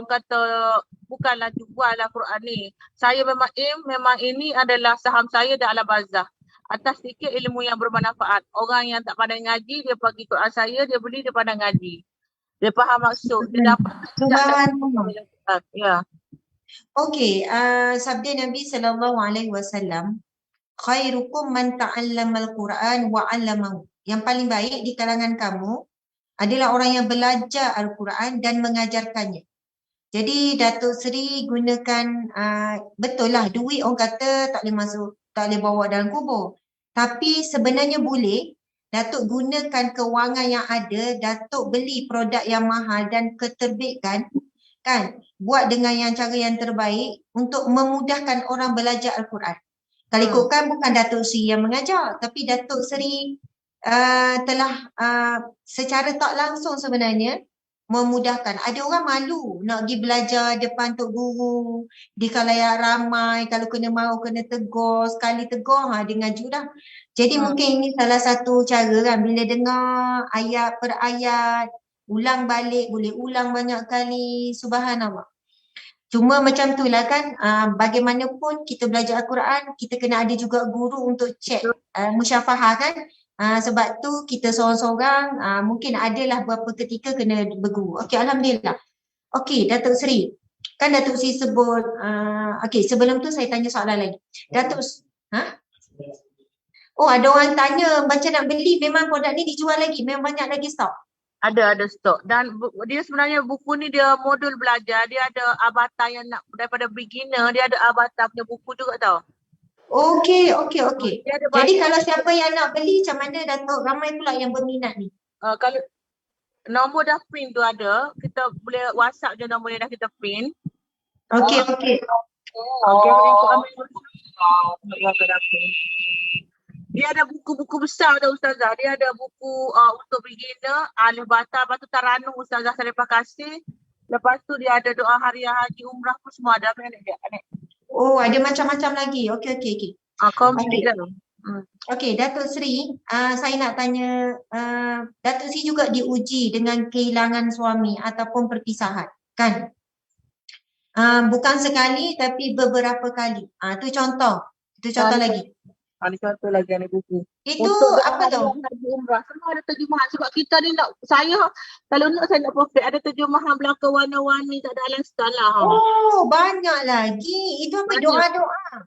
kata bukanlah jual Quran ni. Saya memang ini adalah saham saya di Alam Barzakh. Atas sikit ilmu yang bermanfaat. Orang yang tak pandai ngaji, dia pergi Quran saya, dia beli, dia pandai ngaji. Dia faham maksud, dia dapat. Ya. Okey, sabda Nabi SAW, khairukum man ta'allamal Quran wa 'allamahu. Yang paling baik di kalangan kamu adalah orang yang belajar Al-Quran dan mengajarkannya. Jadi Datuk Seri gunakan betul lah duit orang kata tak boleh masuk, tak boleh bawa dalam kubur. Tapi sebenarnya boleh Datuk gunakan kewangan yang ada, Datuk beli produk yang mahal dan keterbitkan, kan? Buat dengan yang cara yang terbaik untuk memudahkan orang belajar Al-Quran. Kalau ikutkan bukan Datuk Seri yang mengajar, tapi Datuk Seri telah secara tak langsung sebenarnya memudahkan. Ada orang malu nak pergi belajar depan tok guru, di khalayak ramai, kalau kena mahu kena tegur, sekali tegur dia ngaju dah. Jadi mungkin ini salah satu cara kan, bila dengar ayat per ayat, ulang balik, boleh ulang banyak kali, subhanallah. Cuma macam tu lah kan, bagaimanapun kita belajar Al-Quran, kita kena ada juga guru untuk cek musyafahah kan. Sebab tu kita seorang-seorang mungkin adalah beberapa ketika kena berguru. Okey, Alhamdulillah. Okey, Datuk Seri. Kan Datuk Seri sebut, okey sebelum tu saya tanya soalan lagi. Datuk, Oh, ada orang tanya macam nak beli, memang produk ni dijual lagi, memang banyak lagi stok. Ada stok. Dan dia sebenarnya buku ni dia modul belajar, dia ada avatar yang nak daripada beginner, dia ada avatar punya buku juga tau. Okey. Dia ada Jadi kalau siapa yang nak beli, macam mana Datuk? Ramai pula yang berminat ni. Kalau nombor dah print tu ada, kita boleh WhatsApp je nombor yang dah kita print. Okey. Dia ada buku-buku besar dah Ustazah. Dia ada buku untuk beginner, Alif Bata, lepas tu Taranum Ustazah Saripah kasih. Lepas tu dia ada doa harian haji umrah pun semua ada. Oh, ada macam-macam lagi. Okey. Komplit dah. Okey, Datuk Seri, saya nak tanya, Datuk Seri juga diuji dengan kehilangan suami ataupun perpisahan, kan? Bukan sekali tapi beberapa kali. Itu contoh. Lagi. Ada contoh lagi ada buku. Itu untuk apa tu? Haji umrah semua ada terjemahan sebab kita ni nak, kalau saya nak perfect ada terjemahan belaka warna-warni, tak ada alasan lah. Oh, banyak lagi. Itu apa? Doa-doa.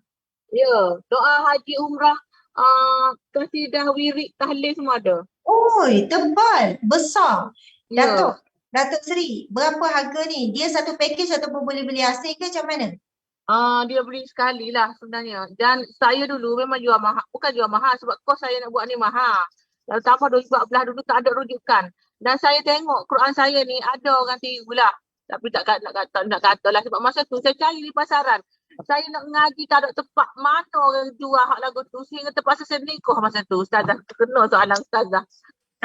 Ya, doa haji umrah, kasidah, wirid, tahlil semua ada. Oi, tebal, besar. Ya. Datuk Seri, berapa harga ni? Dia satu package ataupun boleh beli asing ke macam mana? Dia beli sekali lah sebenarnya. Dan saya dulu memang jual mahal. Bukan jual mahal sebab kos saya nak buat ni mahal. Lalu tambah 2014 dulu tak ada rujukan. Dan saya tengok Quran saya ni ada orang tiru lah. Tapi nak kata lah sebab masa tu saya cari di pasaran. Saya nak ngaji tak ada tempat mana orang jual hak lagu tu. Sehingga terpaksa saya nikah masa tu. Ustazah, kena soalan Ustazah.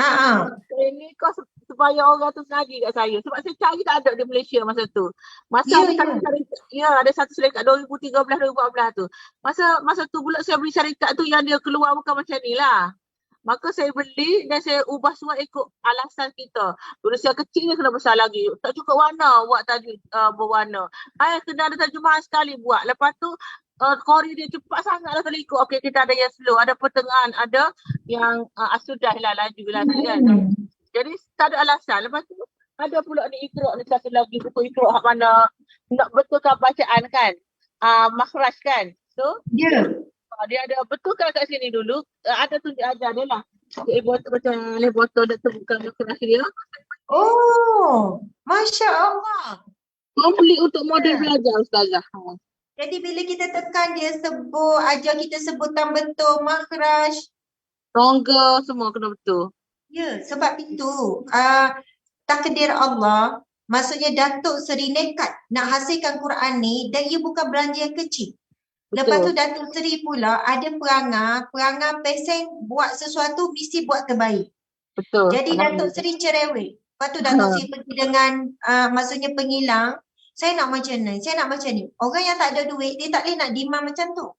Saya nikah supaya orang tu ngaji kat saya. Sebab saya cari tak ada di Malaysia masa tu. Ada satu syarikat 2013-2014 tu. Masa tu pula saya beli syarikat tu yang dia keluar bukan macam ni lah. Maka saya beli dan saya ubah semua ikut alasan kita. Tulisan kecil dia kena besar lagi. Tak cukup warna, buat tajwid berwarna. Kena ada terjemahan sekali buat. Lepas tu Korea dia cepat sangat lah kalau ikut. Okey, kita ada yang slow, ada pertengahan, ada yang sudah lah laju lah kan. Jadi tak ada alasan. Lepas tu ada pula ni Iqra ni satu lagi buku Iqra hak mana nak betulkan bacaan kan. Makhraj kan. So dia ada betulkan kat sini dulu. Ada tunjuk ajar dia lah. Macam botol dia terbuka makhraj dia. Oh, Masya Allah. Komplit untuk model belajar Ustazah. Jadi bila kita tekan dia sebut, ajar kita sebutan betul, makhraj, rongga semua kena betul. Ya, sebab itu takdir Allah, maksudnya Datuk Seri nekat nak hasilkan Quran ni dan ia bukan belanja yang kecil. Lepas tu Datuk Seri pula ada perangai pesen buat sesuatu mesti buat terbaik. Betul. Jadi Datuk Seri cerewet. Lepas tu Datuk Seri pergi dengan maksudnya pengilang, saya nak macam ni. Orang yang tak ada duit, dia tak boleh nak demand macam tu.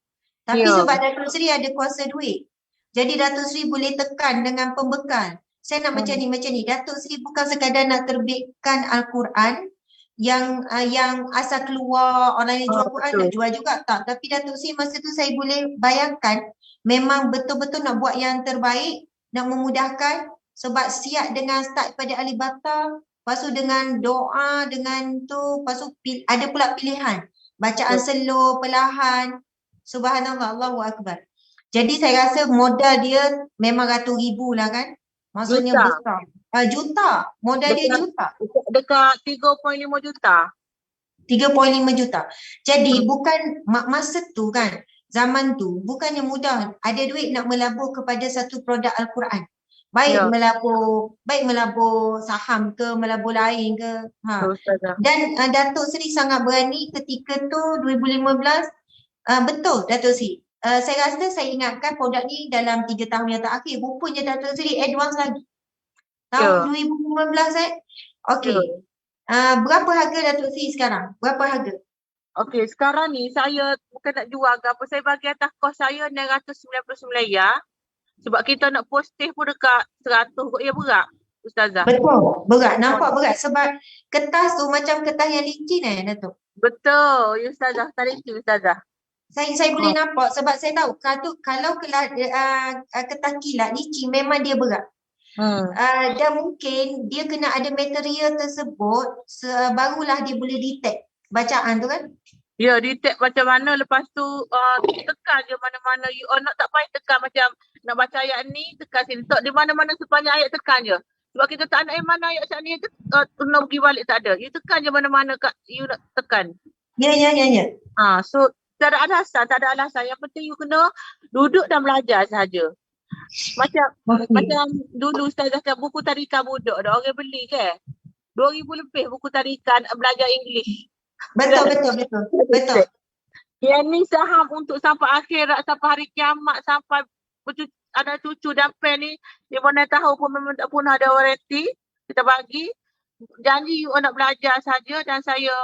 Tapi sebab Datuk Seri ada kuasa duit. Jadi Datuk Seri boleh tekan dengan pembekal. Saya nak macam ni. Datuk Seri bukan sekadar nak terbitkan Al-Quran yang asal keluar orang yang jual Quran nak jual juga tak. Tapi Datuk Seri masa tu saya boleh bayangkan memang betul-betul nak buat yang terbaik, nak memudahkan sebab siap dengan start pada Alif Bata. Lepas tu dengan doa, dengan tu, lepas tu ada pula pilihan. Bacaan slow, perlahan. Subhanallah, Allahu Akbar. Jadi saya rasa modal dia memang ratus ribu lah kan. Maksudnya besar. Juta. Modal dia juta. Dekat 3.5 juta. 3.5 juta. Jadi bukan masa tu kan. zaman tu bukannya mudah. Ada duit nak melabur kepada satu produk Al-Quran. Baik Ya, melabur saham ke, melabur lain ke. betul Ustazah. Dan Datuk Seri sangat berani ketika tu 2015. Betul Datuk Seri. Saya rasa saya ingatkan produk ni dalam 3 tahun yang terakhir. Rupanya Datuk Seri advance lagi. Tahun Ya, 2015 Okey. ya. Berapa harga Datuk Seri sekarang? Berapa harga? Okey, sekarang ni saya bukan nak jual ke apa. Saya bagi atas kos saya RM999 ya. Sebab kita nak posting pun dekat 100 kot. Ya berat, Ustazah. Betul. Berat. Nampak berat. Sebab kertas tu macam kertas yang licin Datuk. Betul, ya Ustazah. Tadi tu Ustazah. Saya boleh nampak sebab saya tahu kalau kertas kilat licin memang dia berat. Dan mungkin dia kena ada material tersebut barulah dia boleh detect bacaan tu kan. Ya, detect macam mana, lepas tu tekan je mana-mana you nak, tak payah tekan macam nak baca ayat ni tekan sini. Tak, di mana-mana sepanjang ayat tekan je. Sebab kita tak nak mana ayat macam ni nak pergi balik tak ada. You tekan je mana-mana you nak tekan. Ya. So tak ada alasan. Yang penting you kena duduk dan belajar sahaja. Macam dulu Ustazah kan buku tarikan budak dah orang beli kan. 2,000 lebih buku tarikan belajar English. Betul. Yang ni saham untuk sampai akhirat, sampai hari kiamat, sampai ada cucu dan pen ni 5 tahun pun memang tak pun ada warranty. Kita bagi. Janji you nak belajar saja. Dan saya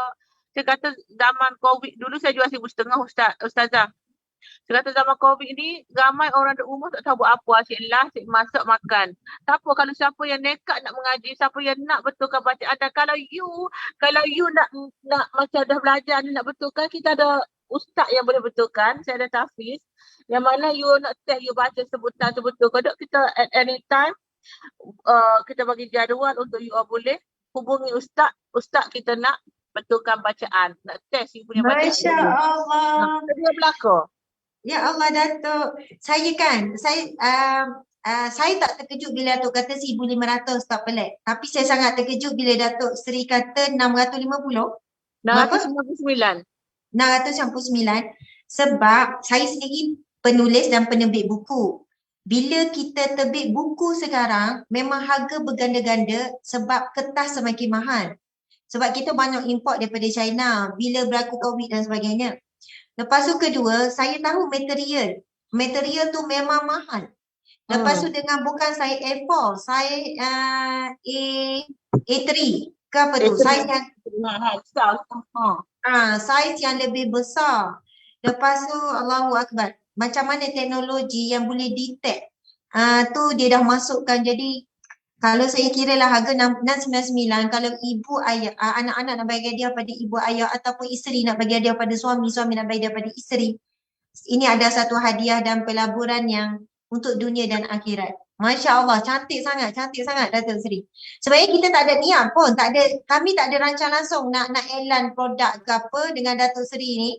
kata zaman COVID dulu saya jual 1,500 Ustazah. Saya kata zaman COVID ni ramai orang di rumah tak tahu buat apa. Asyik masak, makan. Tak apa kalau siapa yang nekat nak mengaji, siapa yang nak betulkan bacaan. Dan kalau you nak macam dah belajar ni nak betulkan, kita ada ustaz yang boleh betulkan. Saya ada tahfiz. Yang mana you nak test, you baca sebutan betul. Kalau kita at any time, kita bagi jadual untuk you boleh hubungi ustaz. Ustaz kita nak betulkan bacaan. Nak test you punya bacaan. Masya Allah. Dia belakang. Ya Allah Datuk. Saya tak terkejut bila Datuk kata 1,500 tak pelik. Tapi saya sangat terkejut bila Datuk Seri kata 650. 699. 699. Sebab saya sendiri penulis dan penerbit buku. Bila kita terbit buku sekarang, memang harga berganda-ganda sebab kertas semakin mahal. Sebab kita banyak import daripada China bila berlaku COVID dan sebagainya. Lepas tu kedua, saya tahu material. Material tu memang mahal. Lepas tu dengan bukan saya A4, saya A3 ke apa tu? Saiz yang lebih besar. Lepas tu Allahu Akbar. Macam mana teknologi yang boleh detect tu dia dah masukkan. Jadi kalau saya kira lah harga 699, kalau ibu ayah, anak-anak nak bagi hadiah pada ibu ayah ataupun isteri nak bagi hadiah pada suami, suami nak bagi hadiah pada isteri. Ini ada satu hadiah dan pelaburan yang untuk dunia dan akhirat. Masya Allah, cantik sangat Datuk Seri. Sebenarnya kita tak ada niat pun, kami tak ada rancang langsung nak elan produk ke apa dengan Datuk Seri ni.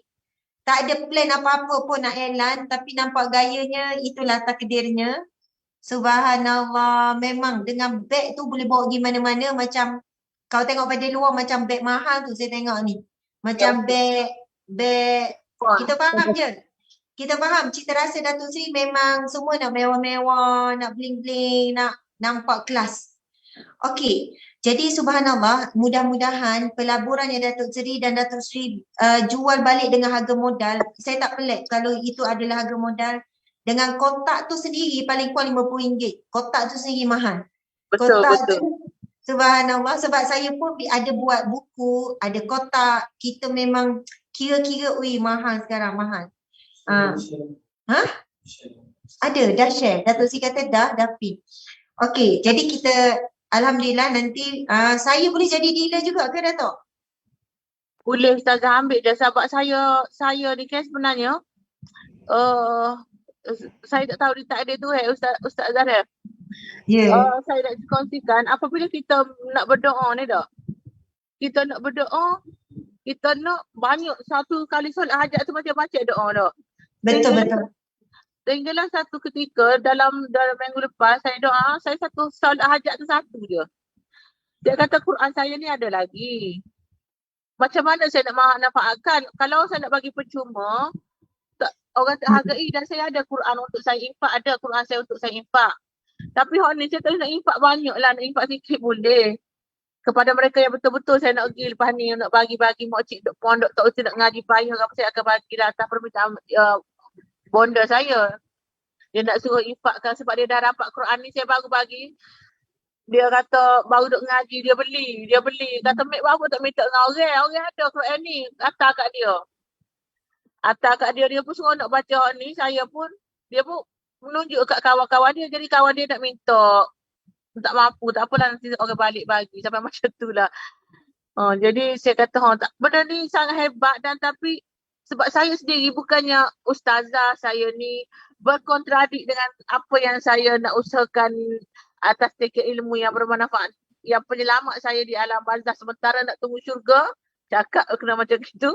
Tak ada plan apa-apa pun nak elan, tapi nampak gayanya itulah takdirnya. Subhanallah, memang dengan beg tu boleh bawa pergi mana-mana. Macam kau tengok pada luar macam beg mahal tu saya tengok ni. Macam beg kita faham je. Kita faham cita rasa Datuk Seri memang semua nak mewah-mewah, nak bling-bling, nak nampak kelas. Okey, jadi subhanallah, mudah-mudahan pelaburan yang Datuk Seri dan Datuk Seri jual balik dengan harga modal. Saya tak pelik kalau itu adalah harga modal. Dengan kotak tu sendiri paling kurang RM50. Kotak tu sendiri mahal. Betul. Tu, subhanallah, sebab saya pun ada buat buku, ada kotak. Kita memang kira-kira, mahal sekarang, mahal. Ada, dah share. Datuk Seri kata dah pin. Okey, jadi kita alhamdulillah nanti saya boleh jadi dealer juga ke Datuk? Boleh Ustazah, ambil je sebab saya ni kan sebenarnya saya tak tahu dia tak ada tu Ustaz Zahra. Saya nak kongsikan apabila kita nak berdoa ni tak. Kita nak berdoa, kita nak banyak satu kali solat hajat tu macam baca doa tak. Betul. Sehinggalah satu ketika dalam minggu lepas saya doa, saya satu solat hajat tu satu je. Dia kata Quran saya ni ada lagi. Macam mana saya nak manfaatkan? Kalau saya nak bagi percuma, orang tak hargai, dan saya ada Quran untuk saya infak, ada Quran saya untuk saya infak. Tapi hak ni saya tak boleh nak infak banyak lah, nak infak sikit boleh. Kepada mereka yang betul-betul saya nak pergi lepas ni, nak bagi-bagi makcik duk pondok tak usah nak ngaji payah apa, saya akan bagi lah atas permintaan bonda saya. Dia nak suruh infakkan sebab dia dah dapat Quran ni, saya baru bagi. Dia kata baru duk ngaji, dia beli. Kata mek baru tak minta dengan orang ada Quran ni, hantar kat dia. Dia pun suruh nak baca hak ni, dia pun menunjuk kat kawan-kawan dia, jadi kawan dia nak minta. Tak mampu, tak apalah nanti orang balik bagi, sampai macam tu lah. Jadi saya kata benda ni sangat hebat, dan tapi sebab saya sendiri bukannya ustazah, saya ni berkontradik dengan apa yang saya nak usahakan atas tiket ilmu yang bermanfaat, yang penyelamat saya di alam barzah, sementara nak tunggu syurga, cakap kena macam gitu.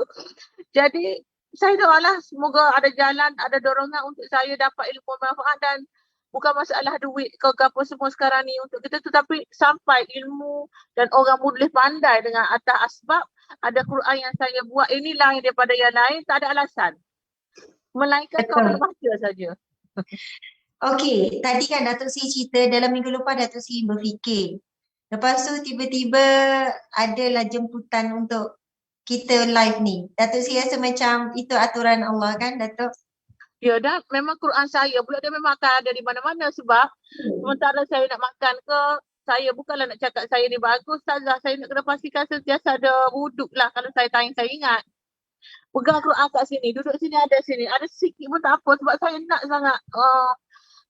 Jadi saya doalah semoga ada jalan, ada dorongan untuk saya dapat ilmu manfaat, dan bukan masalah duit ke apa semua sekarang ni untuk kita tu, tapi sampai ilmu dan orang boleh pandai dengan atas asbab ada Quran yang saya buat ini lain daripada yang lain, tak ada alasan. Melainkan kau berbaca saja. Okey, tadi kan Datuk Seri cerita dalam minggu lepas Datuk Seri berfikir. Lepas tu tiba-tiba adalah jemputan untuk kita live ni. Datuk Seri rasa macam itu aturan Allah kan, Datuk? Ya, dan memang Quran saya pula dia memang akan ada di mana-mana, sebab sementara saya nak makan ke, saya bukanlah nak cakap saya ni bagus, Ustazah. Saya nak kena pastikan sentiasa ada wuduk lah. Kalau saya tanya, saya ingat. Pegang Quran kat sini, duduk sini, ada sikit pun tak apa, sebab saya nak sangat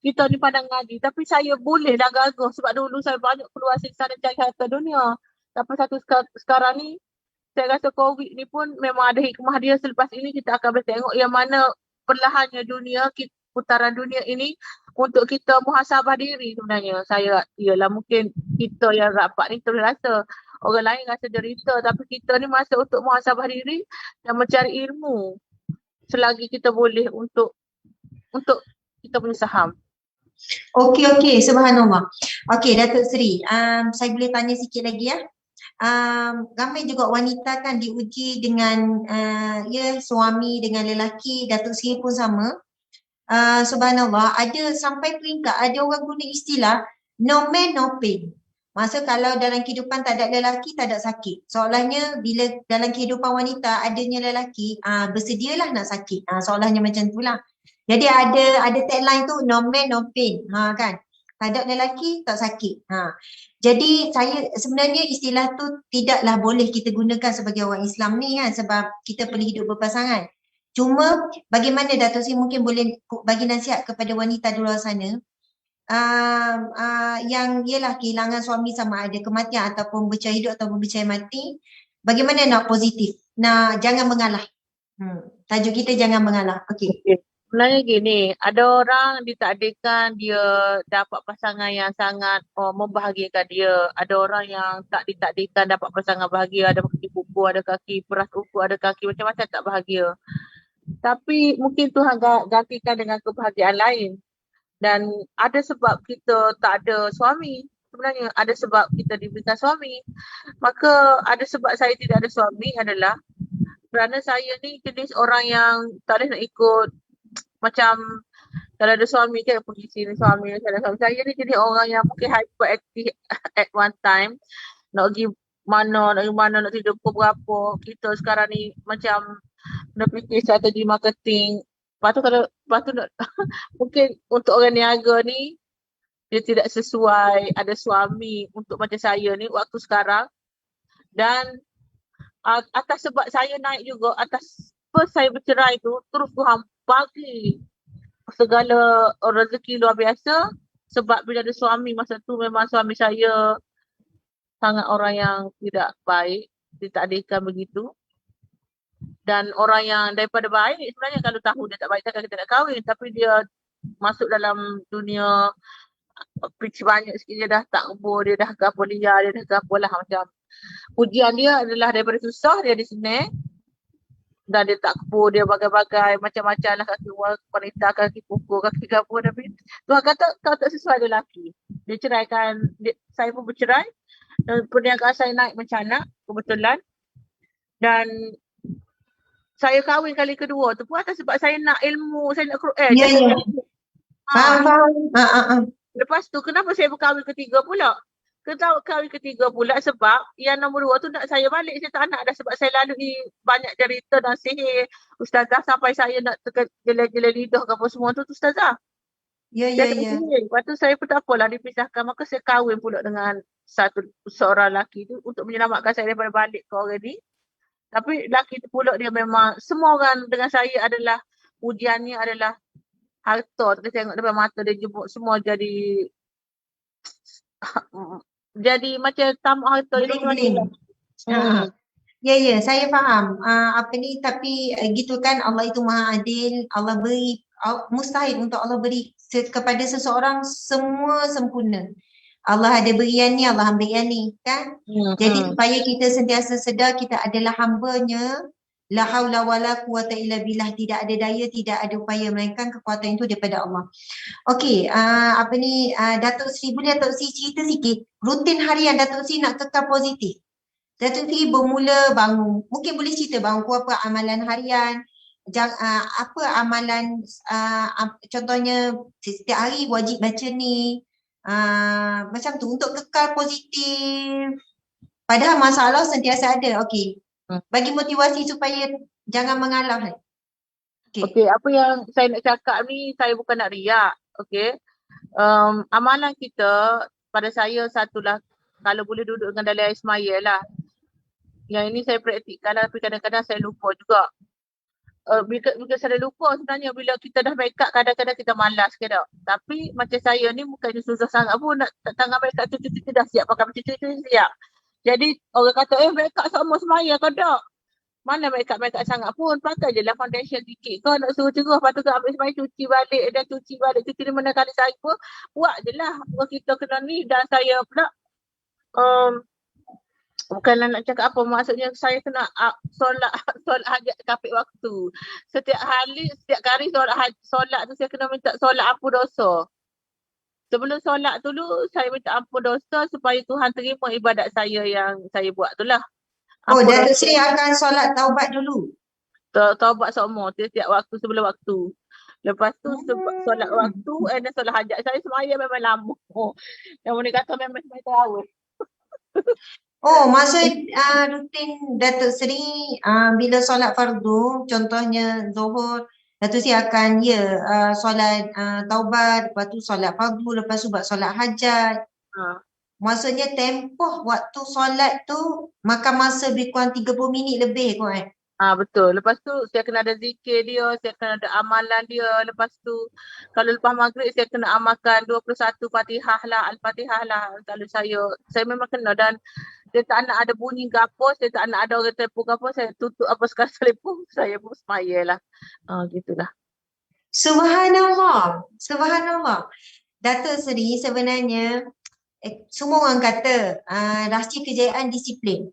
kita ni pandang ngaji. Tapi saya boleh lah gagah, sebab dulu saya banyak keluar siksa dan cari harta dunia. Tapi sekarang ni, saya rasa COVID ni pun memang ada hikmah dia. Selepas ini kita akan boleh tengok yang mana perlahannya dunia, putaran dunia ini untuk kita muhasabah diri sebenarnya. Ialah mungkin kita yang rapat ni terus rasa, orang lain rasa derita, tapi kita ni masa untuk muhasabah diri dan mencari ilmu selagi kita boleh untuk kita punya saham. Okey, subhanallah. Okey, Datuk Seri, saya boleh tanya sikit lagi ya. Ramai juga wanita kan diuji dengan suami dengan lelaki, Datuk Seri pun sama. Subhanallah, ada sampai peringkat ada orang guna istilah no man no pain. Masa kalau dalam kehidupan tak ada lelaki, tak ada sakit. Soalnya bila dalam kehidupan wanita adanya lelaki, bersedialah nak sakit. Soalnya macam itulah. Jadi ada tagline tu no man no pain. Kan? Tak ada lelaki, tak sakit. Jadi saya sebenarnya istilah tu tidaklah boleh kita gunakan sebagai orang Islam ni kan, sebab kita perlu hidup berpasangan. Cuma bagaimana Datuk Seri mungkin boleh bagi nasihat kepada wanita di luar sana yang ialah kehilangan suami, sama ada kematian ataupun bercerai hidup ataupun bercerai mati, bagaimana nak positif, nak jangan mengalah. Tajuk kita jangan mengalah. Okey. Sebenarnya gini, ada orang ditakdirkan dia dapat pasangan yang sangat membahagiakan dia. Ada orang yang tak ditakdirkan dapat pasangan bahagia, ada kaki kuku, ada kaki peras kuku, ada kaki macam-macam tak bahagia. Tapi mungkin Tuhan gantikan dengan kebahagiaan lain. Dan ada sebab kita tak ada suami. Sebenarnya ada sebab kita diberikan suami. Maka ada sebab saya tidak ada suami adalah kerana saya ni jenis orang yang tak boleh nak ikut. Macam kalau ada suami kan pergi sini suami. Saya ni jenis orang yang mungkin hyperactive at one time. Nak pergi mana, nak tidur pukul berapa. Kita sekarang ni macam nak fikir strategi marketing. Lepas tu mungkin untuk orang niaga ni dia tidak sesuai ada suami untuk macam saya ni waktu sekarang. Dan atas sebab saya naik juga, atas first saya bercerai tu, terus Tuhan bagi segala rezeki luar biasa. Sebab bila ada suami masa tu, memang suami saya sangat orang yang tidak baik, ditakdirkan begitu. Dan orang yang daripada baik sebenarnya kalau tahu dia tak baik takkan kita nak kahwin, tapi dia masuk dalam dunia pitch banyak sikit, dia dah tak kebur, dia dah gapo liar, dia dah gapo lah, macam ujian dia adalah daripada susah dia di sini. Dan dia tak kebur, dia bagai-bagai macam-macam lah, kaki wanita, kaki pukul, kaki gapo. Tapi Tuhan kata kau tak sesuai lelaki. Dia ceraikan, saya pun bercerai. Dan perniagaan saya naik mencanak kebetulan. Dan saya kahwin kali kedua tu pun atas sebab saya nak ilmu, saya nak Quran. Ya, ya. Faham, Ha, faham. lepas tu kenapa saya berkahwin ketiga pula? Kahwin ketiga pula sebab yang nombor 2 tu nak saya balik. Saya tak nak dah sebab saya lalui banyak cerita dan sihir. Ustazah sampai saya nak jela-jela lidah ke apa semua tu Ustazah. Ya, Saya ya, tak ya. sihir. Lepas tu saya pun tak apalah dipisahkan. Maka saya kahwin pula dengan seorang lelaki tu untuk menyelamatkan saya daripada balik ke orang ni. Tapi lelaki tu pula dia memang, semua orang dengan saya adalah, ujiannya adalah harta. Kita tengok depan mata dia jemput semua jadi macam tamak harta. Jadi Beling-beling. Hmm. Ya, ya, saya faham. Tapi gitu kan, Allah itu Maha Adil. Allah beri, mustahil untuk Allah beri kepada seseorang semua sempurna. Allah ada berian ni, Allah ambil yang ni, kan? Jadi supaya kita sentiasa sedar kita adalah hamba-Nya. La haula wala quwata illa billah, tidak ada daya, tidak ada upaya, melainkan kekuatan itu daripada Allah. Okey, Datuk Sri, boleh Datuk Sri cerita sikit rutin harian Datuk Sri nak kekal positif. Datuk Sri bermula bangun, mungkin boleh cerita bangun apa amalan harian, apa amalan, contohnya setiap hari wajib baca ni, macam tu untuk kekal positif. Padahal masalah sentiasa ada. Okey, bagi motivasi supaya jangan mengalah. Okey, apa yang saya nak cakap ni, saya bukan nak riak. Okey, amalan kita, pada saya satulah, kalau boleh duduk dengan dalam air semaya lah. Yang ini saya praktikkan lah, tapi kadang-kadang saya lupa juga. Bila saya lupa sebenarnya bila kita dah make up, kadang-kadang kita malas ke tak. Tapi macam saya ni bukannya susah sangat pun nak tangan make up cuci-cuci dah siap, pakai cuci-cuci siap. Jadi orang kata make up sama semaya ke tak? Mana make up sangat pun, pakai je lah foundation sikit. Kau nak suruh cerah, lepas tu kau ambil semaya cuci balik, dan cuci balik, cuci 5 kali saya pun buat je lah. Kita kena ni, dan saya pula bukanlah nak cakap apa, maksudnya saya kena solat hajat kapit waktu. Setiap kali solat tu saya kena minta solat ampun dosa. Sebelum solat dulu saya minta ampun dosa supaya Tuhan terima ibadat saya yang saya buat tu lah. Datuk Sri akan solat taubat dulu. Taubat semua setiap waktu sebelum waktu. Lepas tu solat waktu dan solat hajat. Saya semaya memang lama. Yang boleh kata memang semaya terawih. Maksud rutin Datuk Sri bila solat fardu, contohnya Zuhur, Datuk Sri akan solat taubat, lepas tu solat fardu, lepas tu buat solat hajat. Maksudnya tempoh waktu solat tu makan masa lebih kurang 30 minit lebih kan? Betul. Lepas tu saya kena ada zikir dia, saya kena ada amalan dia. Lepas tu kalau lepas maghrib saya kena amalkan 21 Fatihah lah, Al-Fatihah lah. Kalau saya memang kena, dan saya tak nak ada bunyi ke apa, saya tak nak ada orang telefon ke apa, saya tutup apa sekali telefon, saya pun semaya lah. Gitulah. Subhanallah. Subhanallah. Datuk Seri sebenarnya semua orang kata rahsia kejayaan disiplin.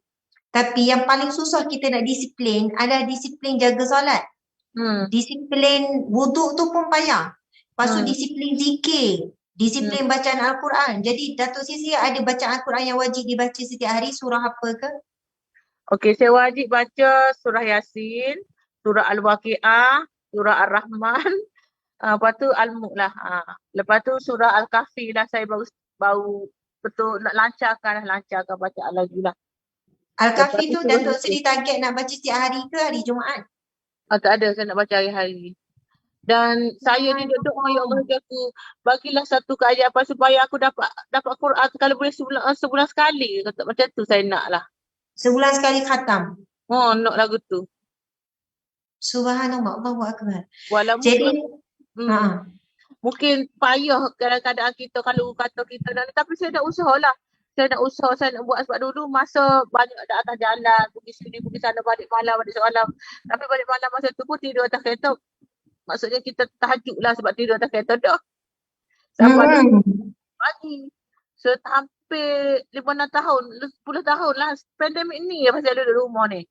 Tapi yang paling susah kita nak disiplin adalah disiplin jaga solat. Disiplin wuduk tu pun payah. Lepas tu disiplin zikir. Disiplin bacaan Al-Quran. Jadi Datuk Sisi ada bacaan Al-Quran yang wajib dibaca setiap hari, surah apa ke? Okey, saya wajib baca surah Yasin, surah Al-Waqi'ah, surah Ar-Rahman, lepas tu Al-Mulk lah. Lepas tu surah Al-Kahfi lah, saya baru betul nak lancarkan bacaan lagi lah. Al-Kahfi tu Datuk Seri target nak baca setiap hari ke hari Jumaat? Tak ada, saya nak baca hari-hari. Dan saya ni duduk, ya Allah, aku bagilah satu keajaiban supaya aku dapat Quran kalau boleh sebulan sekali. Kata macam tu saya nak lah. Sebulan sekali khatam? Nak lagu tu. Subhanallah, Allahu Akbar. Walaupun jadi mungkin payah kadang-kadang kita kalau kata kita dah, tapi saya nak usaha lah. Saya nak buat sebab dulu masa banyak ada atas jalan, pergi sini, pergi sana, balik malam. Tapi balik malam masa tu pun tidur atas kereta. Maksudnya kita tahajud lah sebab tidur atas kereta dah. Sampai pagi. So hampir 5-6 tahun, 10 tahun lah pandemik ni pasal duduk rumah ni.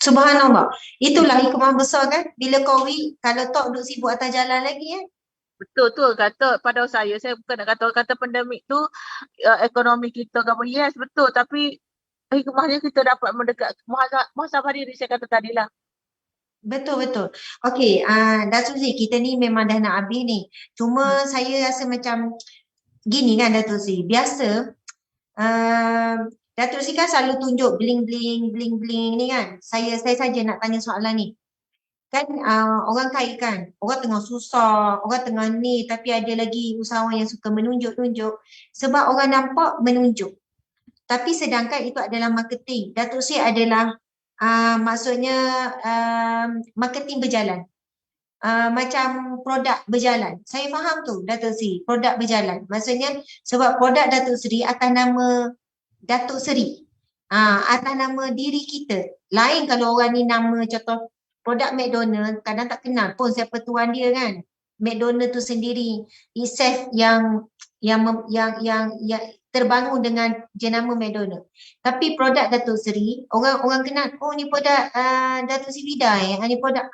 Subhanallah. Itulah hikmah besar kan. Bila COVID, kalau tak duduk sibuk atas jalan lagi Betul tu kata pada saya bukan nak kata pandemik tu ekonomi kita ke apa. Yes, betul, tapi hikmahnya kita dapat mendekat muhasabah diri, saya kata tadilah. Betul. Okey, Datuk Sri, kita ni memang dah nak habis ni. Cuma saya rasa macam gini kan Datuk Sri. Biasa Datuk Sri kan selalu tunjuk bling-bling ni kan. Saya saja nak tanya soalan ni. Kan orang kaitkan, orang tengah susah, orang tengah ni, tapi ada lagi usahawan yang suka menunjuk-tunjuk sebab orang nampak menunjuk. Tapi sedangkan itu adalah marketing. Datuk Sri adalah maksudnya marketing berjalan. Macam produk berjalan. Saya faham tu Datuk Sri, produk berjalan. Maksudnya sebab produk Datuk Sri atas nama Datuk Seri. Atas nama diri kita. Lain kalau orang ni nama contoh produk McDonald, kadang tak kenal pun siapa tuan dia kan. McDonald tu sendiri itself yang terbangun dengan jenama McDonald. Tapi produk Datuk Seri, orang kenal, oh ni produk Datuk Seri Vida ni produk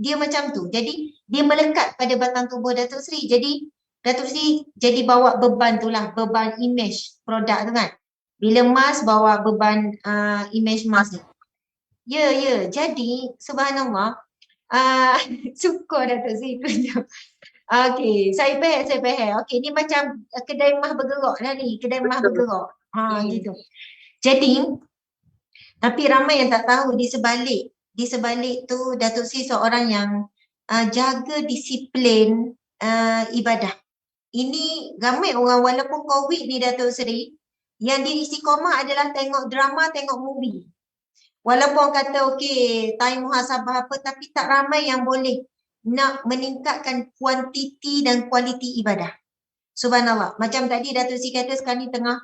dia macam tu. Jadi dia melekat pada batang tubuh Datuk Seri. Jadi Datuk Seri jadi bawa beban tu lah, beban image produk tu kan. Bila mas bawa beban image mas ni. Ya. Jadi subhanallah syukur Datuk Seri tunjuk. Okey, saya faham. Okey, ni macam kedai mah bergerak lah ni, kedai mah bergerak. Gitu. Jadi tapi ramai yang tak tahu di sebalik tu Datuk Seri seorang yang jaga disiplin ibadah. Ini ramai orang walaupun COVID ni Datuk Seri, yang dia istiqamah adalah tengok drama, tengok movie. Walaupun orang kata okey, time muhasabah apa, tapi tak ramai yang boleh nak meningkatkan kuantiti dan kualiti ibadah. Subhanallah. Macam tadi Datuk Sri kata sekarang ni tengah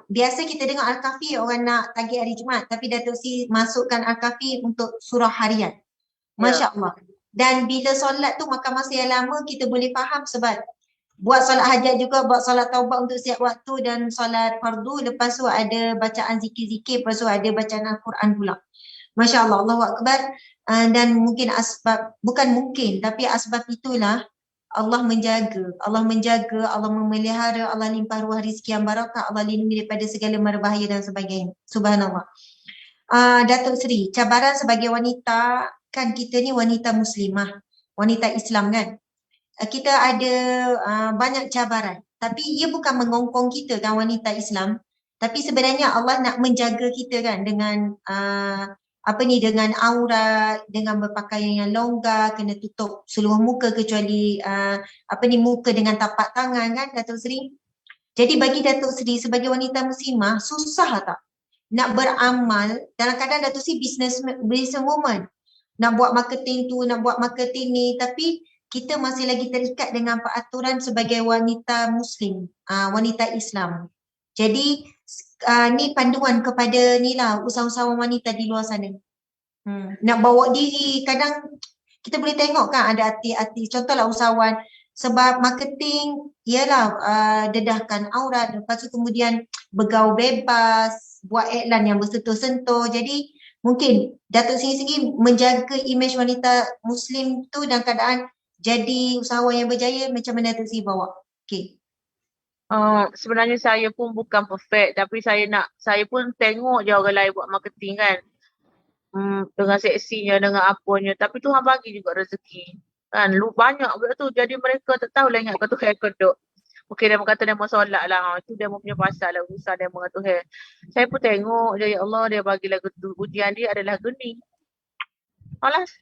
biasa kita dengar Al-Kahfi orang nak tagih hari Jumaat, tapi Datuk Sri masukkan Al-Kahfi untuk surah harian. Masya Allah. Dan bila solat tu makan masa yang lama, kita boleh faham sebab buat solat hajat juga, buat solat taubat untuk siap waktu dan solat fardu, lepas tu ada bacaan zikir-zikir, lepas tu ada bacaan Al-Quran pula. Masya Allah, Allahu Akbar. Dan mungkin tapi asbab itulah Allah menjaga, Allah memelihara, Allah limpah ruah rizki yang barakah, Allah lindungi daripada segala mara bahaya dan sebagainya. Subhanallah. Datuk Seri, cabaran sebagai wanita, kan kita ni wanita muslimah, wanita Islam kan. Kita ada banyak cabaran, tapi ia bukan mengongkong kita kan wanita Islam, tapi sebenarnya Allah nak menjaga kita kan dengan dengan aurat, dengan berpakaian yang longgar, kena tutup seluruh muka kecuali muka dengan tapak tangan kan Datuk Seri. Jadi bagi Datuk Seri sebagai wanita muslimah, susah tak nak beramal? Kadang-kadang Datuk Seri business woman, nak buat marketing tu, nak buat marketing ni, tapi kita masih lagi terikat dengan peraturan sebagai wanita muslim, wanita Islam. Jadi ni panduan kepada ni lah usahawan wanita di luar sana. Nak bawa diri, kadang kita boleh tengok kan ada artis-artis, contohlah usahawan, sebab marketing ialah dedahkan aurat, lepas tu kemudian bergaul bebas, buat iklan yang bersentuh-sentuh. Jadi mungkin Datuk sendiri menjaga imej wanita muslim tu dalam keadaan jadi usahawan yang berjaya, macam mana Datuk Sri bawa? Okay. Sebenarnya saya pun bukan perfect, tapi saya pun tengok je orang lain buat marketing kan. Dengan seksinya, dengan apanya, tapi Tuhan bagi juga rezeki. Kan, banyak pula tu. Jadi mereka tak tahulah ingat kata Tuhan keduk. Mungkin dia kata dia mau solat lah. Itu dia punya pasal lah, urusan dia dengan Tuhan. Saya pun tengok je, ya Allah, dia bagilah ujian dia adalah geni. Alas.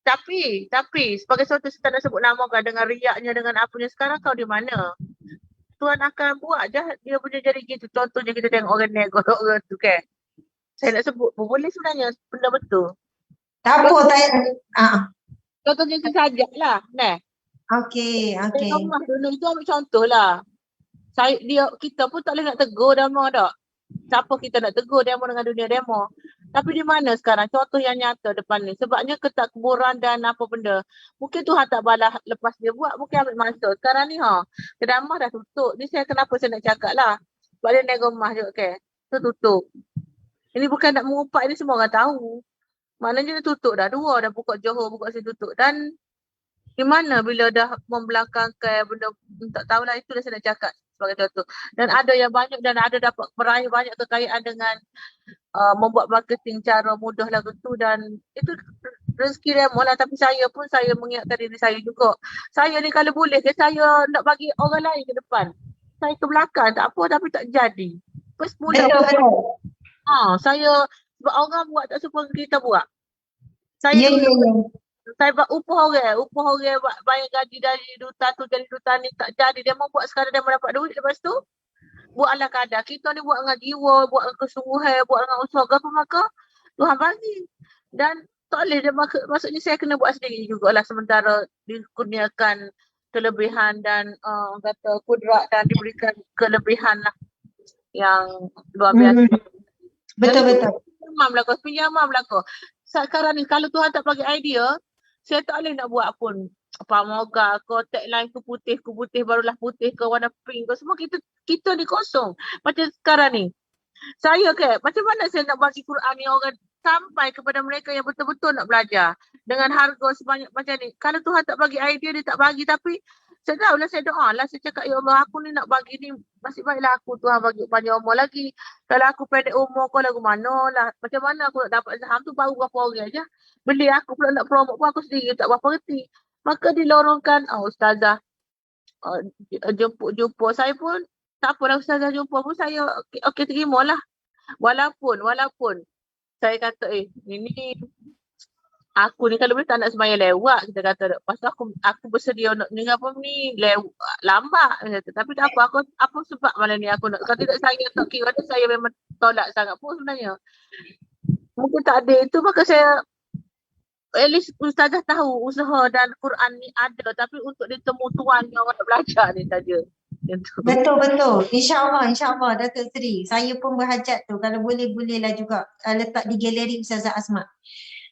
Tapi sebagai suatu kita dah sebut nama kan, dengan riaknya, dengan apanya, sekarang kau di mana? Tuhan akan buat je dia punya jadi gitu. Contohnya kita tengok orang nego orang tu kan. Saya nak sebut pun boleh sebenarnya, benda betul. Tak apa, contohnya saja lah, nah. Okey. Rumah dulu itu ambil contoh lah. Kita pun tak boleh nak tegur demo tak. Siapa kita nak tegur demo dengan dunia demo. Tapi di mana sekarang contoh yang nyata depan ni? Sebabnya ketakburan dan apa benda. Mungkin Tuhan tak balas lepas dia buat, mungkin ambil masa. Sekarang ni kedai mah dah tutup. Ni kenapa saya nak cakap lah. Sebab dia naik rumah juga kan. Tu tutup. Ini bukan nak mengupak, ini semua orang tahu. Maknanya dia tutup dah. Dua dah buka Johor, buka sini tutup. Dan di mana bila dah membelakangkan benda, tak tahulah, itulah saya nak cakap. sebagai contoh. Dan ada yang banyak dan ada dapat meraih banyak kekayaan dengan membuat marketing cara mudah lagu tu, dan itu rezeki remo lah. Tapi saya pun saya mengingatkan diri saya juga. Saya ni kalau boleh ke saya nak bagi orang lain ke depan. Saya ke belakang tak apa tapi tak jadi. First mula Betul, pun betul. saya sebab orang buat tak suka kita buat. Saya Ya, ya, dulu ya. saya buat upah orang bayar gaji dari duta tu jadi duta ni tak jadi. Dia mau buat sekadar dia mau dapat duit, lepas tu buat ala kadar. Kita ni buat dengan jiwa, buat dengan kesungguhan, buat dengan usaha apa maka Tuhan bagi. Dan tak boleh dia maksudnya saya kena buat sendiri jugalah sementara dikurniakan kelebihan dan kata kudrat dan diberikan kelebihan lah yang luar biasa. Betul, betul. Pinjaman belaka. Sekarang ni kalau Tuhan tak bagi idea, saya tak boleh nak buat pun. Pramoga ke, tagline ku putih barulah putih ke, warna pink ke, semua kita ni kosong. Macam sekarang ni. Saya macam mana saya nak bagi Quran ni orang sampai kepada mereka yang betul-betul nak belajar dengan harga sebanyak macam ni. Kalau Tuhan tak bagi idea, dia tak bagi, tapi saya tahu lah, saya doa lah, saya cakap, ya Allah, aku ni nak bagi ni, masih baiklah aku Tuhan bagi panjang umur lagi. Kalau aku pendek umur, kau lagu mana lah, macam mana aku nak dapat saham tu, baru berapa orang je. Beli aku pula nak promote pun aku sendiri tak berapa reti. Maka dilorongkan, ustazah jumpa saya pun, tak apalah ustazah jumpa pun saya okey terima lah. Walaupun saya kata ini aku ni kalau boleh tak nak sembahyang lewat, kita kata. Pasal aku bersedia nak ni apa ni lambat kata. Tapi tak apa, apa sebab malam ni aku nak, kalau tidak saya tak kira ada, saya memang tolak sangat pun sebenarnya. Mungkin tak ada itu, maka saya at least ustazah tahu usaha dan Quran ni ada, tapi untuk ditemu tuan yang orang nak belajar ni saja. Betul, betul. InsyaAllah, Datuk Seri. Saya pun berhajat tu, kalau boleh-bolehlah juga letak di galeri Ustazah Asma.